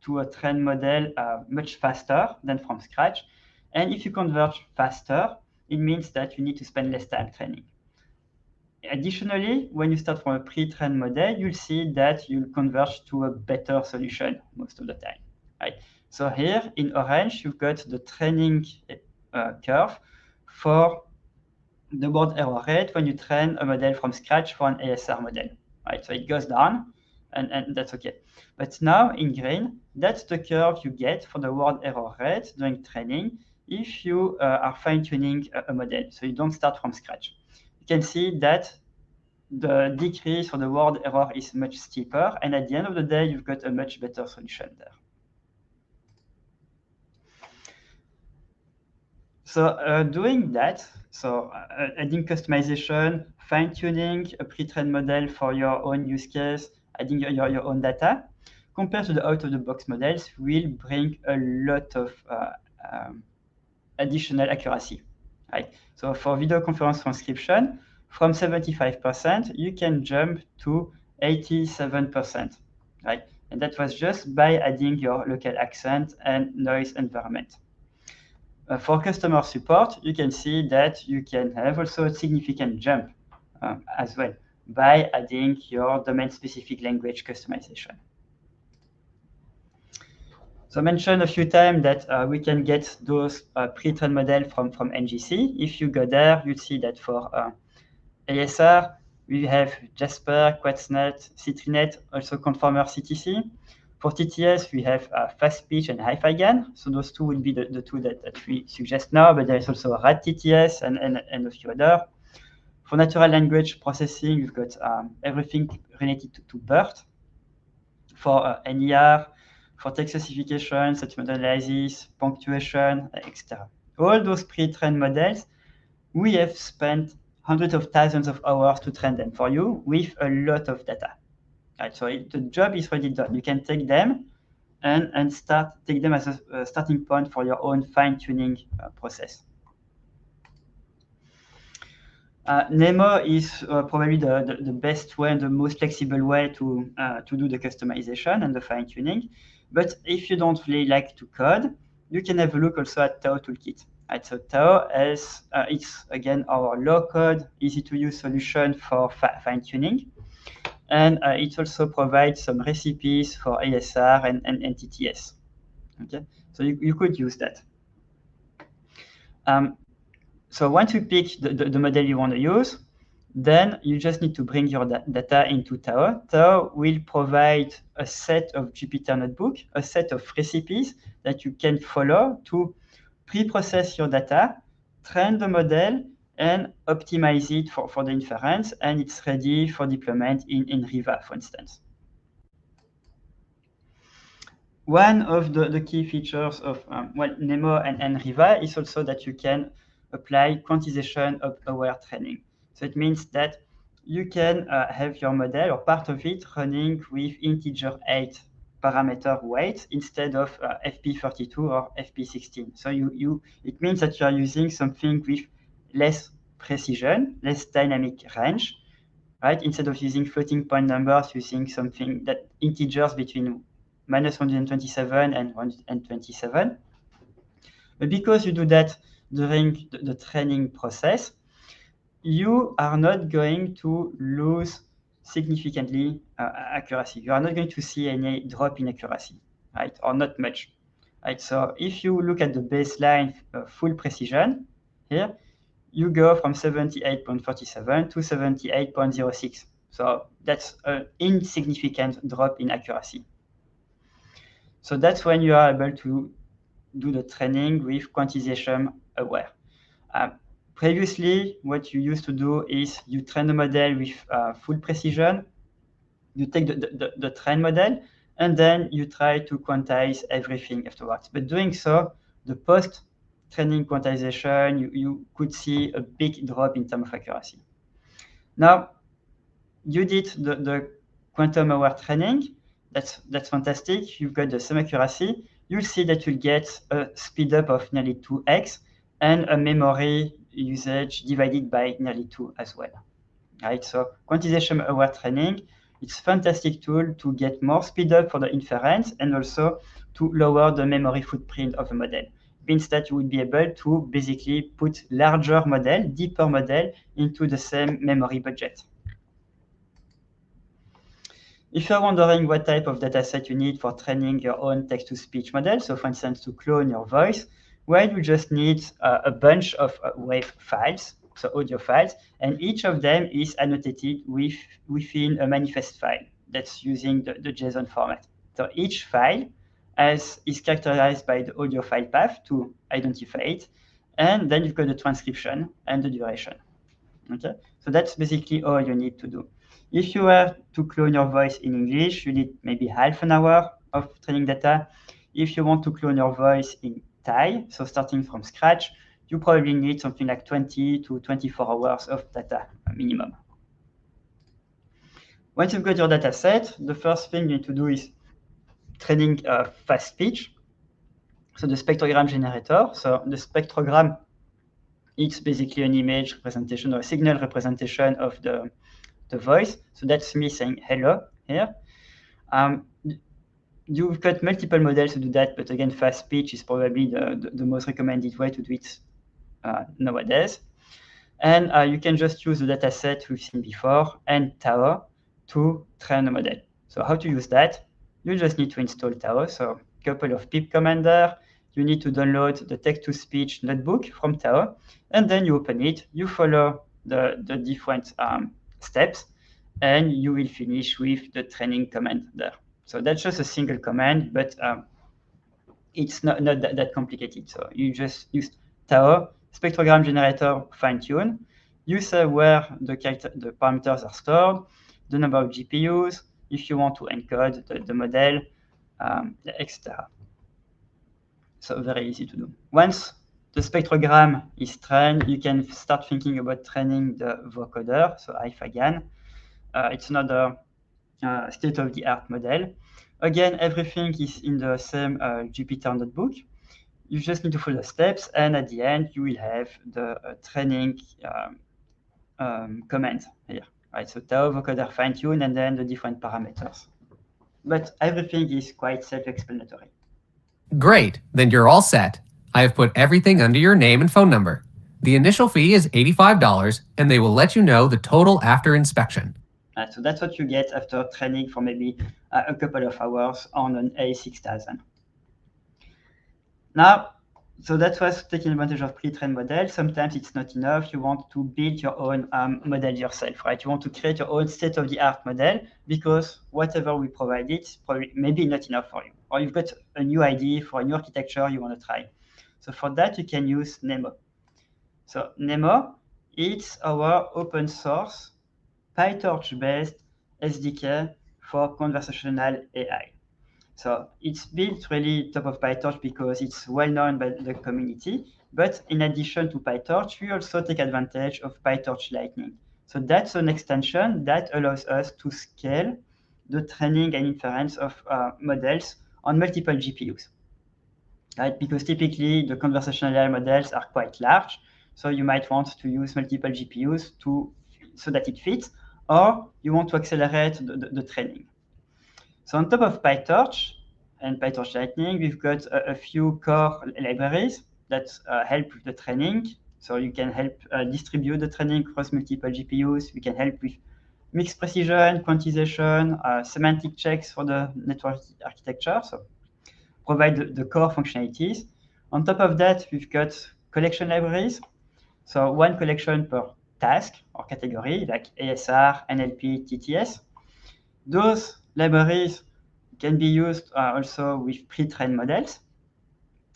to a trained model much faster than from scratch. And if you converge faster, it means that you need to spend less time training. Additionally, when you start from a pre-trained model, you'll see that you'll converge to a better solution most of the time, right? So here in orange, you've got the training curve for the word error rate when you train a model from scratch for an ASR model, right? So it goes down, and that's okay. But now in green, that's the curve you get for the word error rate during training if you are fine-tuning a model, so you don't start from scratch. You can see that the decrease for the word error is much steeper, and at the end of the day, you've got a much better solution there. So doing that, so adding customization, fine-tuning a pre-trained model for your own use case, adding your own data, compared to the out-of-the-box models, will bring a lot of additional accuracy, right? So for video conference transcription, from 75%, you can jump to 87%, right? And that was just by adding your local accent and noise environment. For customer support, you can see that you can have also a significant jump as well by adding your domain-specific language customization. So I mentioned a few times that we can get those pre-trained models from NGC. If you go there, you see that for ASR, we have Jasper, QuetzNet, CitriNet, also Conformer CTC. For TTS, we have Fast Speech and Hi-Fi GAN. So those two would be the two that we suggest now, but there is also RAD TTS and a few other. For natural language processing, we've got everything related to BERT. For NER, for text classification, sentiment analysis, punctuation, etc. All those pre-trained models, we have spent hundreds of thousands of hours to train them for you with a lot of data. Right, so the job is already done. You can take them and take them as a starting point for your own fine-tuning process. Nemo is probably the best way and the most flexible way to do the customization and the fine-tuning. But if you don't really like to code, you can have a look also at Tao Toolkit. Right, so Tao is it's again our low-code, easy-to-use solution for fine-tuning. And it also provides some recipes for ASR and TTS. Okay, so you could use that. So once you pick the model you want to use, then you just need to bring your data into Tao. Tao will provide a set of Jupyter Notebook, a set of recipes that you can follow to pre-process your data, train the model, and optimize it for the inference, and it's ready for deployment in Riva, for instance. One of the key features of Nemo and Riva is also that you can apply quantization-aware training. So it means that you can have your model or part of it running with integer 8 parameter weight instead of FP32 or FP16. So it means that you are using something with less precision, less dynamic range, right? Instead of using floating point numbers, using something that integers between -127 and 127. But because you do that during the training process, you are not going to lose significantly accuracy. You are not going to see any drop in accuracy, right? Or not much, right? So if you look at the baseline full precision here, you go from 78.47 to 78.06. So that's an insignificant drop in accuracy. So that's when you are able to do the training with quantization aware. Previously, what you used to do is you train the model with full precision. You take the train model, and then you try to quantize everything afterwards. But doing so, the post-training quantization, you could see a big drop in terms of accuracy. Now, you did the quantum-aware training. That's fantastic. You've got the same accuracy. You'll see that you'll get a speed up of nearly 2x and a memory usage divided by nearly 2 as well. Right? So quantization-aware training, it's a fantastic tool to get more speed up for the inference and also to lower the memory footprint of the model. It means that you will be able to basically put larger model, deeper model into the same memory budget. If you're wondering what type of dataset you need for training your own text-to-speech model, so for instance, to clone your voice, well, you just need a bunch of WAV files, so audio files, and each of them is annotated within a manifest file that's using the JSON format. So each file is characterized by the audio file path to identify it, and then you've got the transcription and the duration. Okay, so that's basically all you need to do. If you were to clone your voice in English, you need maybe half an hour of training data. If you want to clone your voice in Thai, so starting from scratch, you probably need something like 20 to 24 hours of data minimum. Once you've got your data set, the first thing you need to do is training fast speech. So the spectrogram generator. So the spectrogram it's basically an image representation or a signal representation of the voice. So that's me saying hello here. You've got multiple models to do that, but again, fast speech is probably the most recommended way to do it nowadays. And you can just use the data set we've seen before and Tao to train a model. So how to use that? You just need to install Tao. So a couple of pip command there. You need to download the text-to-speech notebook from Tao, and then you open it. You follow the different steps, and you will finish with the training command there. So that's just a single command, but it's not that complicated. So you just use Tao, spectrogram generator, fine-tune. You say where the parameters are stored, the number of GPUs, if you want to encode the model, etc. So very easy to do. Once the spectrogram is trained, you can start thinking about training the vocoder, so IFAGAN. It's another state-of-the-art model. Again, everything is in the same Jupyter notebook. You just need to follow the steps, and at the end, you will have the training command here. Right, so Tao, vocoder, fine-tune, and then the different parameters. But everything is quite self-explanatory. Great, then you're all set. I have put everything under your name and phone number. The initial fee is $85, and they will let you know the total after inspection. So that's what you get after training for maybe a couple of hours on an A6000. Now, so that was taking advantage of pre-trained models. Sometimes it's not enough. You want to build your own model yourself, right? You want to create your own state-of-the-art model because whatever we provide it's probably maybe not enough for you. Or you've got a new idea for a new architecture you want to try. So for that, you can use Nemo. So Nemo, it's our open source PyTorch-based SDK for conversational AI. So it's built really top of PyTorch because it's well known by the community. But in addition to PyTorch, we also take advantage of PyTorch Lightning. So that's an extension that allows us to scale the training and inference of models on multiple GPUs. Right? Because typically the conversational AI models are quite large. So you might want to use multiple GPUs so that it fits, or you want to accelerate the training. So on top of PyTorch and PyTorch Lightning, we've got a few core libraries that help with the training. So you can help distribute the training across multiple GPUs. We can help with mixed precision, quantization, semantic checks for the network architecture. So provide the core functionalities. On top of that, we've got collection libraries. So one collection per task or category, like ASR, NLP, TTS. Those libraries can be used also with pre-trained models.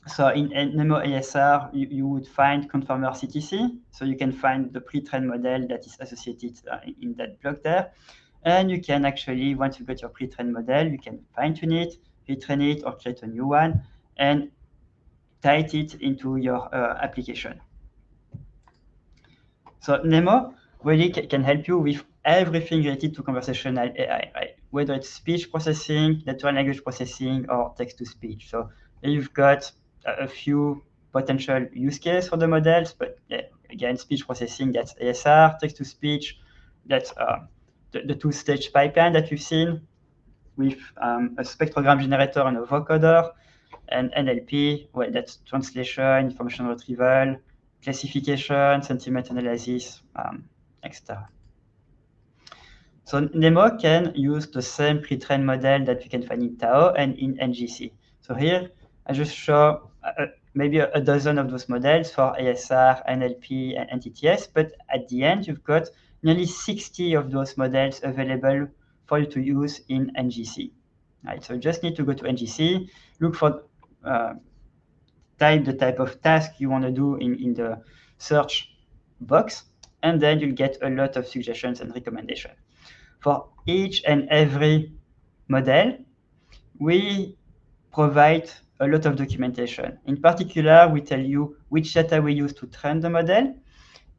So in Nemo ASR, you would find conformer CTC. So you can find the pre-trained model that is associated in that block there. And you can actually, once you got your pre-trained model, you can fine-tune it, retrain it, or create a new one, and tie it into your application. So Nemo really can help you with everything related to conversational AI, right? Whether it's speech processing, natural language processing, or text-to-speech. So you've got a few potential use cases for the models, but yeah, again, speech processing, that's ASR, text-to-speech, that's the two-stage pipeline that you've seen with a spectrogram generator and a vocoder, and NLP, well, that's translation, information retrieval, classification, sentiment analysis, etc. So Nemo can use the same pre-trained model that you can find in Tao and in NGC. So here, I just show maybe a dozen of those models for ASR, NLP, and TTS, but at the end, you've got nearly 60 of those models available for you to use in NGC. Right, so you just need to go to NGC, look for the type of task you want to do in the search box, and then you'll get a lot of suggestions and recommendations. For each and every model, we provide a lot of documentation. In particular, we tell you which data we use to train the model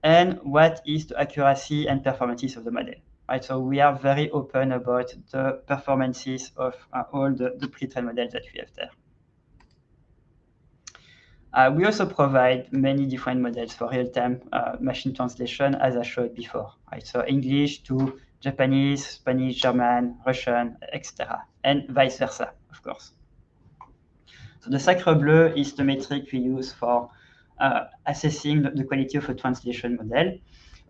and what is the accuracy and performances of the model. Right, so we are very open about the performances of all the pre-trained models that we have there. We also provide many different models for real-time machine translation, as I showed before, right? So English to Japanese, Spanish, German, Russian, etc., and vice versa, of course. So the Sacre Bleu is the metric we use for assessing the quality of a translation model.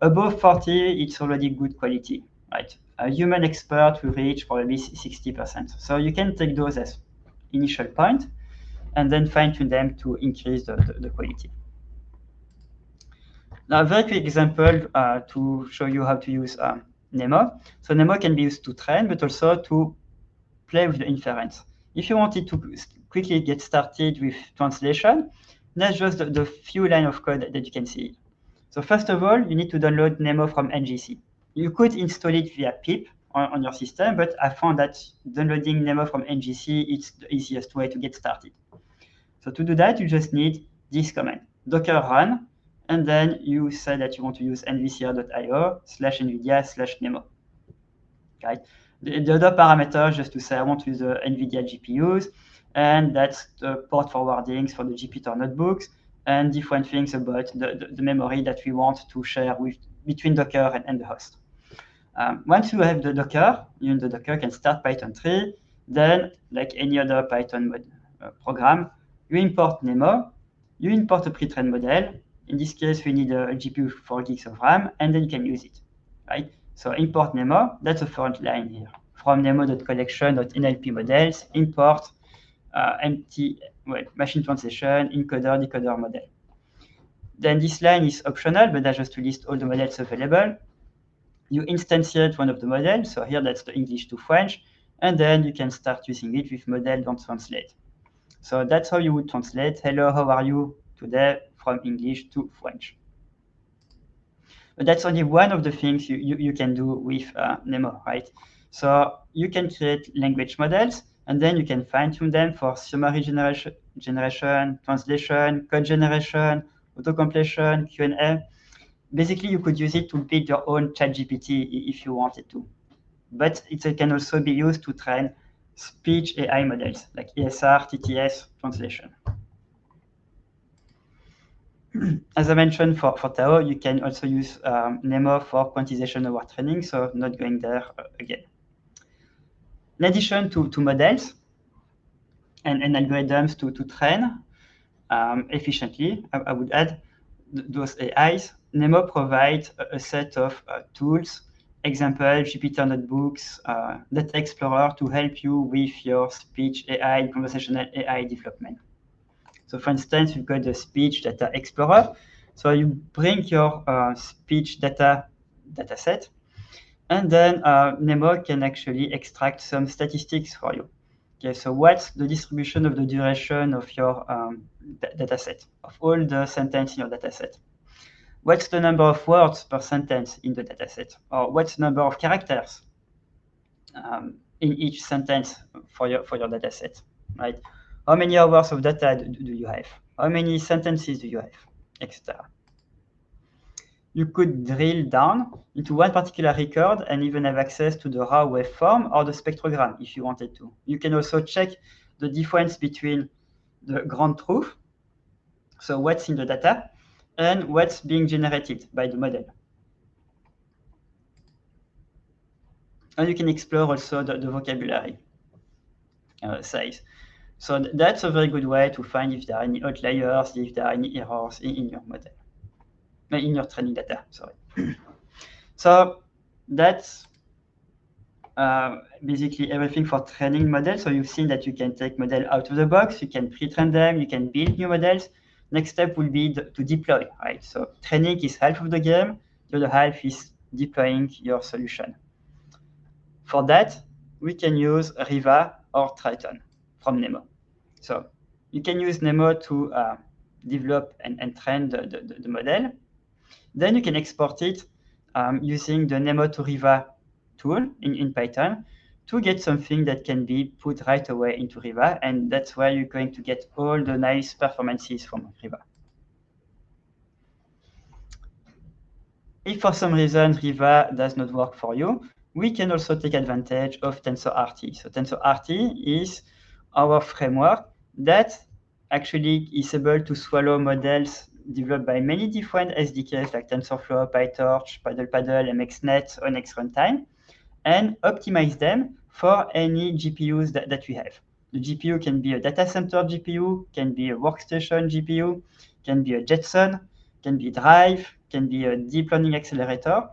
Above 40, it's already good quality, right? A human expert will reach probably 60%. So you can take those as initial point and then fine-tune them to increase the quality. Now, a very quick example to show you how to use NEMO. So NEMO can be used to train, but also to play with the inference. If you wanted to quickly get started with translation, that's just the few lines of code that you can see. So first of all, you need to download NEMO from NGC. You could install it via pip on your system, but I found that downloading NEMO from NGC is the easiest way to get started. So to do that, you just need this command, docker run, and then you say that you want to use nvcr.io/nvidia/nemo. Right? The other parameter is just to say I want to use the NVIDIA GPUs, and that's the port forwardings for the Jupyter notebooks, and different things about the memory that we want to share between Docker and the host. Once you have the Docker, you in the Docker can start Python 3. Then, like any other Python program, you import NEMO, you import a pre-trained model. In this case, we need a GPU 4 gigs of RAM, and then you can use it, right? So import NEMO, that's the front line here. From nemo.collection.nlp models, import machine translation, encoder, decoder model. Then this line is optional, but that's just to list all the models available. You instantiate one of the models, so here that's the English to French, and then you can start using it with model.translate. So that's how you would translate, hello, how are you today, from English to French. But that's only one of the things you can do with NEMO, right? So you can create language models, and then you can fine-tune them for summary generation, translation, code generation, auto-completion, Q&A. Basically, you could use it to build your own ChatGPT if you wanted to. But it can also be used to train speech AI models like ESR, TTS, translation. As I mentioned for Tao, you can also use NEMO for quantization over training, so not going there again. In addition to models and algorithms to train efficiently, I would add those AIs. NEMO provides a set of tools, example, Jupyter notebooks, Data Explorer to help you with your speech AI, conversational AI development. So for instance, you've got the Speech Data Explorer. So you bring your speech data set, and then NEMO can actually extract some statistics for you. Okay, so what's the distribution of the duration of your data set, of all the sentences in your data set? What's the number of words per sentence in the data set? Or what's the number of characters in each sentence for your data set, right? How many hours of data do you have? How many sentences do you have, etc. You could drill down into one particular record and even have access to the raw waveform or the spectrogram if you wanted to. You can also check the difference between the ground truth, so what's in the data, and what's being generated by the model. And you can explore also the vocabulary size. So that's a very good way to find if there are any outliers, if there are any errors in your model, in your training data, sorry. So that's basically everything for training models. So you've seen that you can take model out of the box, you can pre-train them, you can build new models. Next step will be to deploy, right? So training is half of the game, the other half is deploying your solution. For that, we can use Riva or Triton from NEMO. So you can use NEMO to develop and train the model. Then you can export it using the NEMO to Riva tool in Python to get something that can be put right away into Riva, and that's where you're going to get all the nice performances from Riva. If for some reason Riva does not work for you, we can also take advantage of TensorRT. So TensorRT is our framework that actually is able to swallow models developed by many different SDKs like TensorFlow, PyTorch, PaddlePaddle, MXNet, Onyx Runtime, and optimize them for any GPUs that we have. The GPU can be a data center GPU, can be a workstation GPU, can be a Jetson, can be a Drive, can be a deep learning accelerator.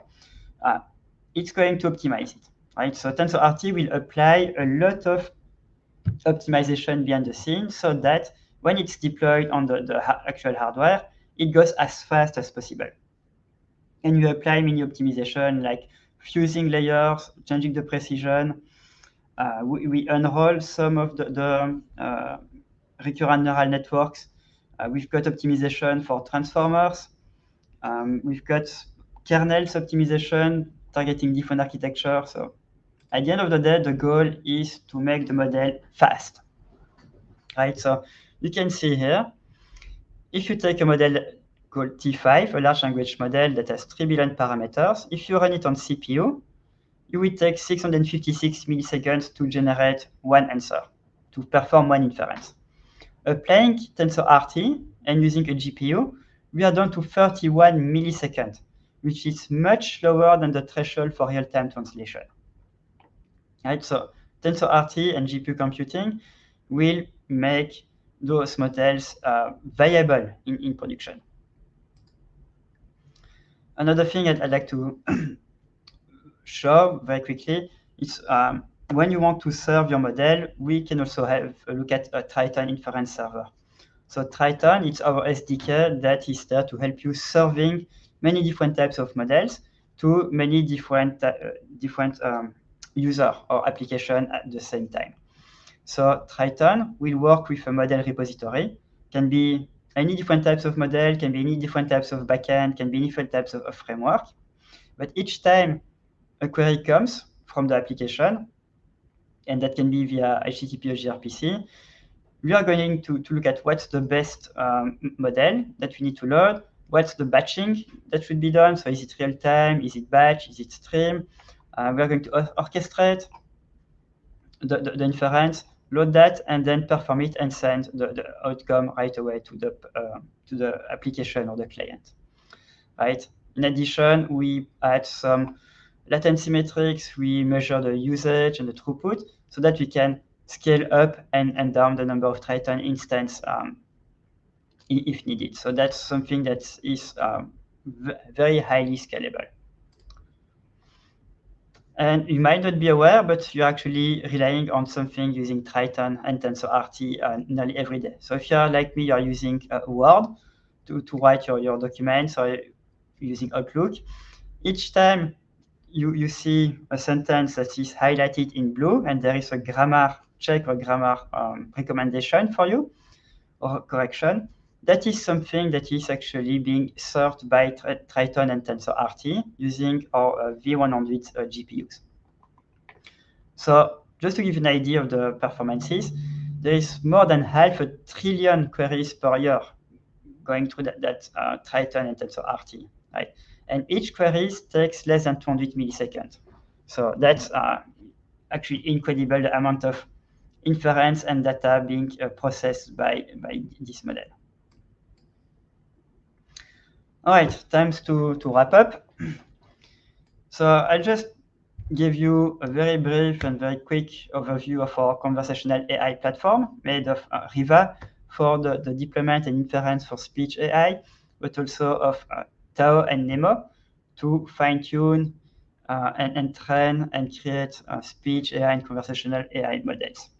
It's going to optimize it, right? So TensorRT will apply a lot of optimization behind the scenes so that when it's deployed on the actual hardware, it goes as fast as possible. And you apply many optimization like fusing layers, changing the precision. We unroll some of the recurrent neural networks. We've got optimization for transformers. We've got kernels optimization targeting different architectures. So at the end of the day, the goal is to make the model fast, right? So you can see here, if you take a model called T5, a large language model that has 3 billion parameters, if you run it on CPU, you will take 656 milliseconds to generate one answer, to perform one inference. Applying TensorRT and using a GPU, we are down to 31 milliseconds, which is much lower than the threshold for real-time translation. Right, so TensorRT and GPU computing will make those models viable in production. Another thing I'd like to show very quickly is when you want to serve your model, we can also have a look at a Triton inference server. So Triton, it's our SDK that is there to help you serving many different types of models to many different user or application at the same time. So Triton will work with a model repository, can be any different types of model, can be any different types of backend, can be different types of framework. But each time a query comes from the application, and that can be via HTTP or gRPC, we are going to look at what's the best model that we need to load, what's the batching that should be done. So is it real time, is it batch, is it stream? We are going to orchestrate the inference, load that, and then perform it and send the outcome right away to the application or the client, right? In addition, we add some latency metrics. We measure the usage and the throughput so that we can scale up and down the number of Triton instances if needed. So that's something that is very highly scalable. And you might not be aware, but you're actually relying on something using Triton and TensorRT nearly every day. So if you're like me, you're using Word to write your documents, or using Outlook. Each time you see a sentence that is highlighted in blue and there is a grammar check or grammar recommendation for you or correction, that is something that is actually being served by Triton and TensorRT using our V100 GPUs. So just to give you an idea of the performances, there is more than 500 billion queries per year going through that Triton and TensorRT, right? And each query takes less than 200 milliseconds. So that's actually incredible, the amount of inference and data being processed by this model. All right, time to wrap up. So I'll just give you a very brief and very quick overview of our conversational AI platform made of Riva for the deployment and inference for speech AI, but also of Tao and Nemo to fine-tune and train and create speech AI and conversational AI models.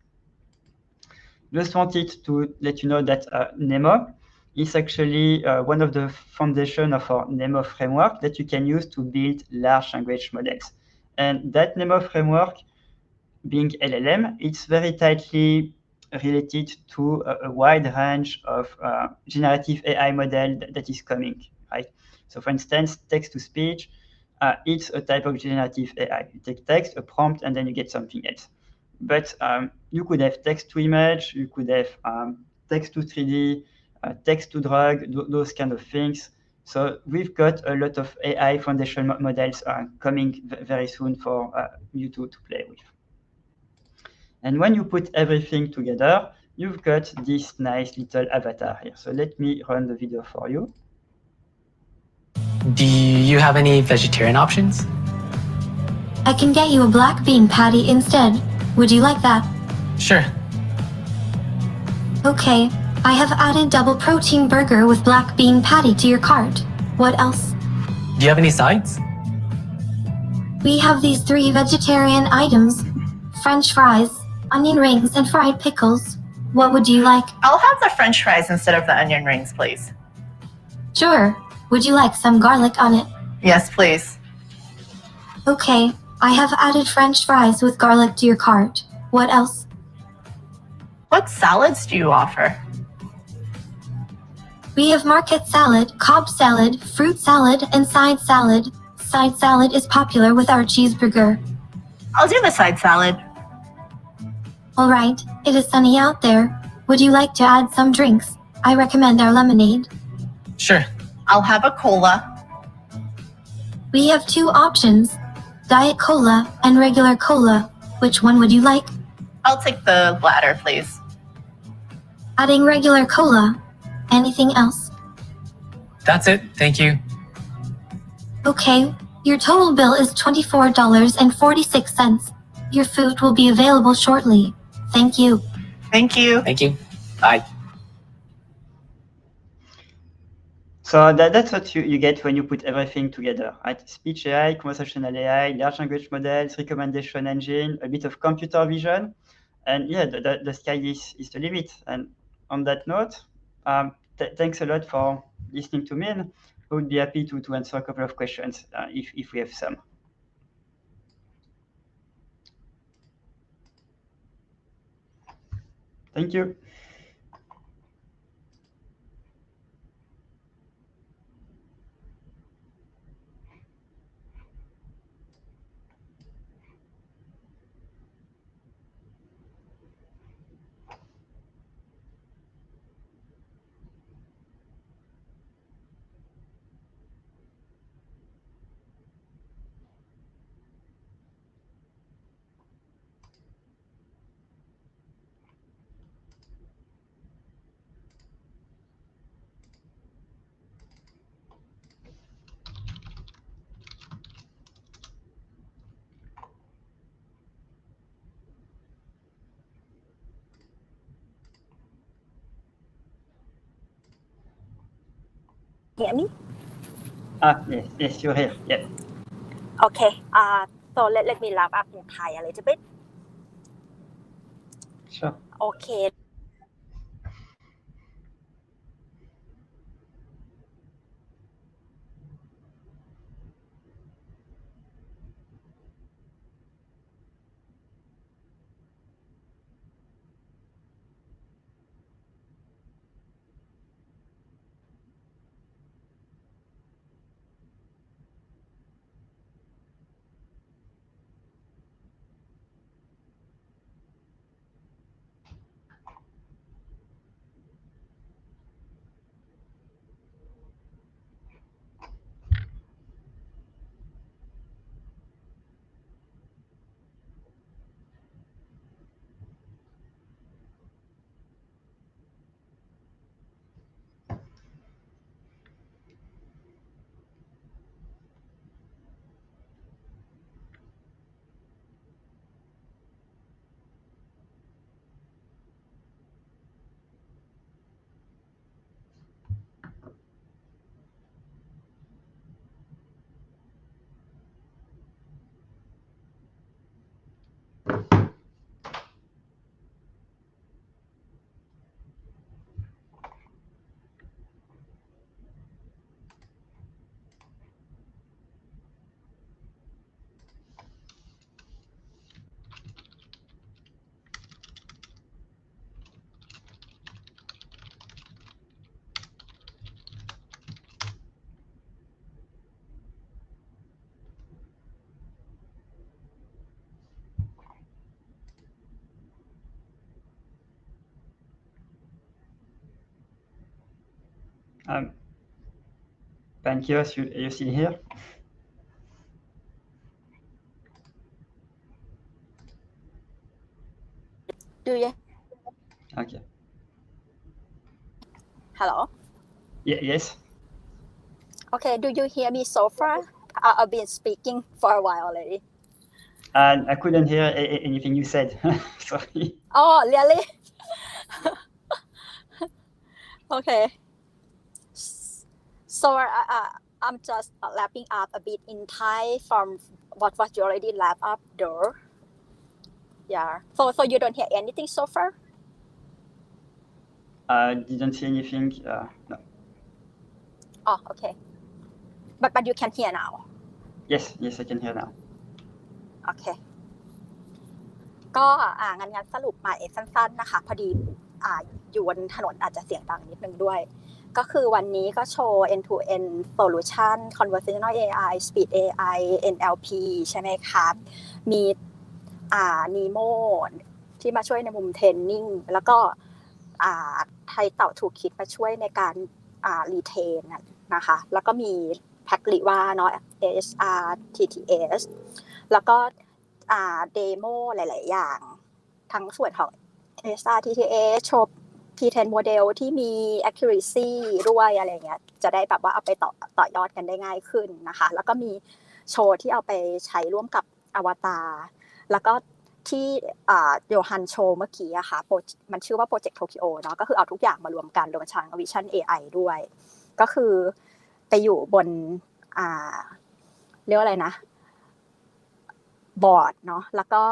Just wanted to let you know that Nemo is actually one of the foundation of our Nemo framework that you can use to build large language models. And that Nemo framework, being LLM, it's very tightly related to a wide range of generative AI model that is coming, right? So for instance, text-to-speech, it's a type of generative AI. You take text, a prompt, and then you get something else. But you could have text-to-image, you could have text-to-3D, text-to-drug, those kind of things. So we've got a lot of AI foundation models coming very soon for you to play with. And when you put everything together, you've got this nice little avatar here. So let me run the video for you. Do you have any vegetarian options? I can get you a black bean patty instead. Would you like that? Sure. Okay, I have added double protein burger with black bean patty to your cart. What else? Do you have any sides? We have these 3 vegetarian items: French fries, onion rings, and fried pickles. What would you like? I'll have the French fries instead of the onion rings, please. Sure. Would you like some garlic on it? Yes, please. Okay, I have added French fries with garlic to your cart. What else? What salads do you offer? We have market salad, Cobb salad, fruit salad, and side salad. Side salad is popular with our cheeseburger. I'll do the side salad. All right, it is sunny out there. Would you like to add some drinks? I recommend our lemonade. Sure. I'll have a cola. We have 2 options: Diet Cola and regular cola. Which one would you like? I'll take the latter, please. Adding regular cola. Anything else? That's it. Thank you. Okay, your total bill is $24.46. Your food will be available shortly. Thank you. Thank you. Thank you. Bye. So that's what you get when you put everything together, right? Speech AI, conversational AI, large language models, recommendation engine, a bit of computer vision. And yeah, the sky is the limit. And on that note, thanks a lot for listening to me. And I would be happy to answer a couple of questions if we have some. Thank you. Hear me? Yes, you're here. Yeah. Okay. So let me wrap up in Thai a little bit. Sure. Okay. Pankos, you still here? Do you? Okay. Hello. Yes. Okay, do you hear me so far? I've been speaking for a while already. I couldn't hear anything you said. Sorry. Oh, really? Okay. So I'm just lapping up a bit in Thai from what you already lapped up there. Yeah. So you don't hear anything so far? Didn't see anything. No. Oh, okay. But you can hear now. Yes, I can hear now. โอเคก็งั้นสรุปมาสั้นๆนะคะพอดีอยู่บนถนนอาจจะเสียงดังนิดนึงด้วยก็คือวันนี้ก็โชว์ end-to-end solution conversational AI speed AI NLP ใช่ไหมครับมีNemo ที่มาช่วยในมุมเทรนนิ่งแล้วก็ไทยเต่าถูกคิดมาช่วยในการรีเทนนะคะแล้วก็มีแพ็กลิว่าเนาะ ASR TTS แล้วก็เดโมหลายๆอย่างทั้งส่วนของ ASR TTS โชว์ P10 โมเดลที่มี accuracy ด้วยอะไรเงี้ยจะได้แบบว่าเอาไปต่อยอดกันได้ง่ายขึ้นนะคะแล้วก็มีโชว์ที่เอาไปใช้ร่วมกับอวตารแล้วก็ที่โยฮันโชว์เมื่อกี้อะค่ะมันชื่อว่าโปรเจกต์โตเกียวเนาะก็คือเอาทุกอย่างมารวมกันรวมทั้ง Vision AI ด้วยก็คือไปอยู่บนเรียกว่าอะไรนะบอร์ดเนาะแล้วก็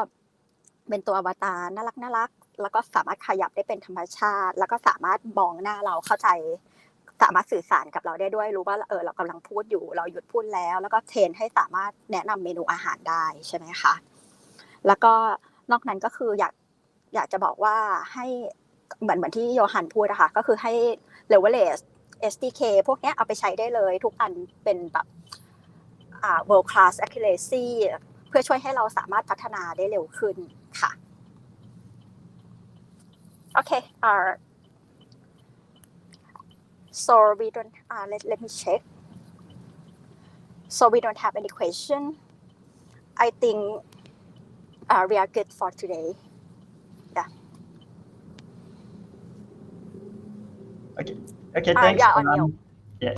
เป็นตัวอวตารน่ารักแล้วก็สามารถขยับได้เป็นธรรมชาติแล้วก็สามารถมองหน้าเราเข้าใจสามารถสื่อสารกับเราได้ด้วยรู้ว่าเรากำลังพูดอยู่เราหยุดพูดแล้วก็เทรนให้สามารถแนะนำเมนูอาหารได้ใช่ไหมคะแล้วก็นอกนั้นก็คืออยากจะบอกว่าให้เหมือนที่โยฮันพูดนะคะก็คือให้ leverage SDK พวกนี้เอาไปใช้ได้เลยทุกอันเป็นแบบworld class accuracy เพื่อช่วยให้เราสามารถพัฒนาได้เร็วขึ้นค่ะโอเคso we don't let me check so we don't have any question I think we are good for today yeah okay thanks yeah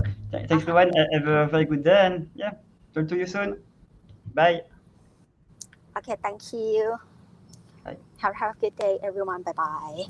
thanks everyone have a very good day and yeah talk to you soon bye okay thank you bye have a good day everyone bye bye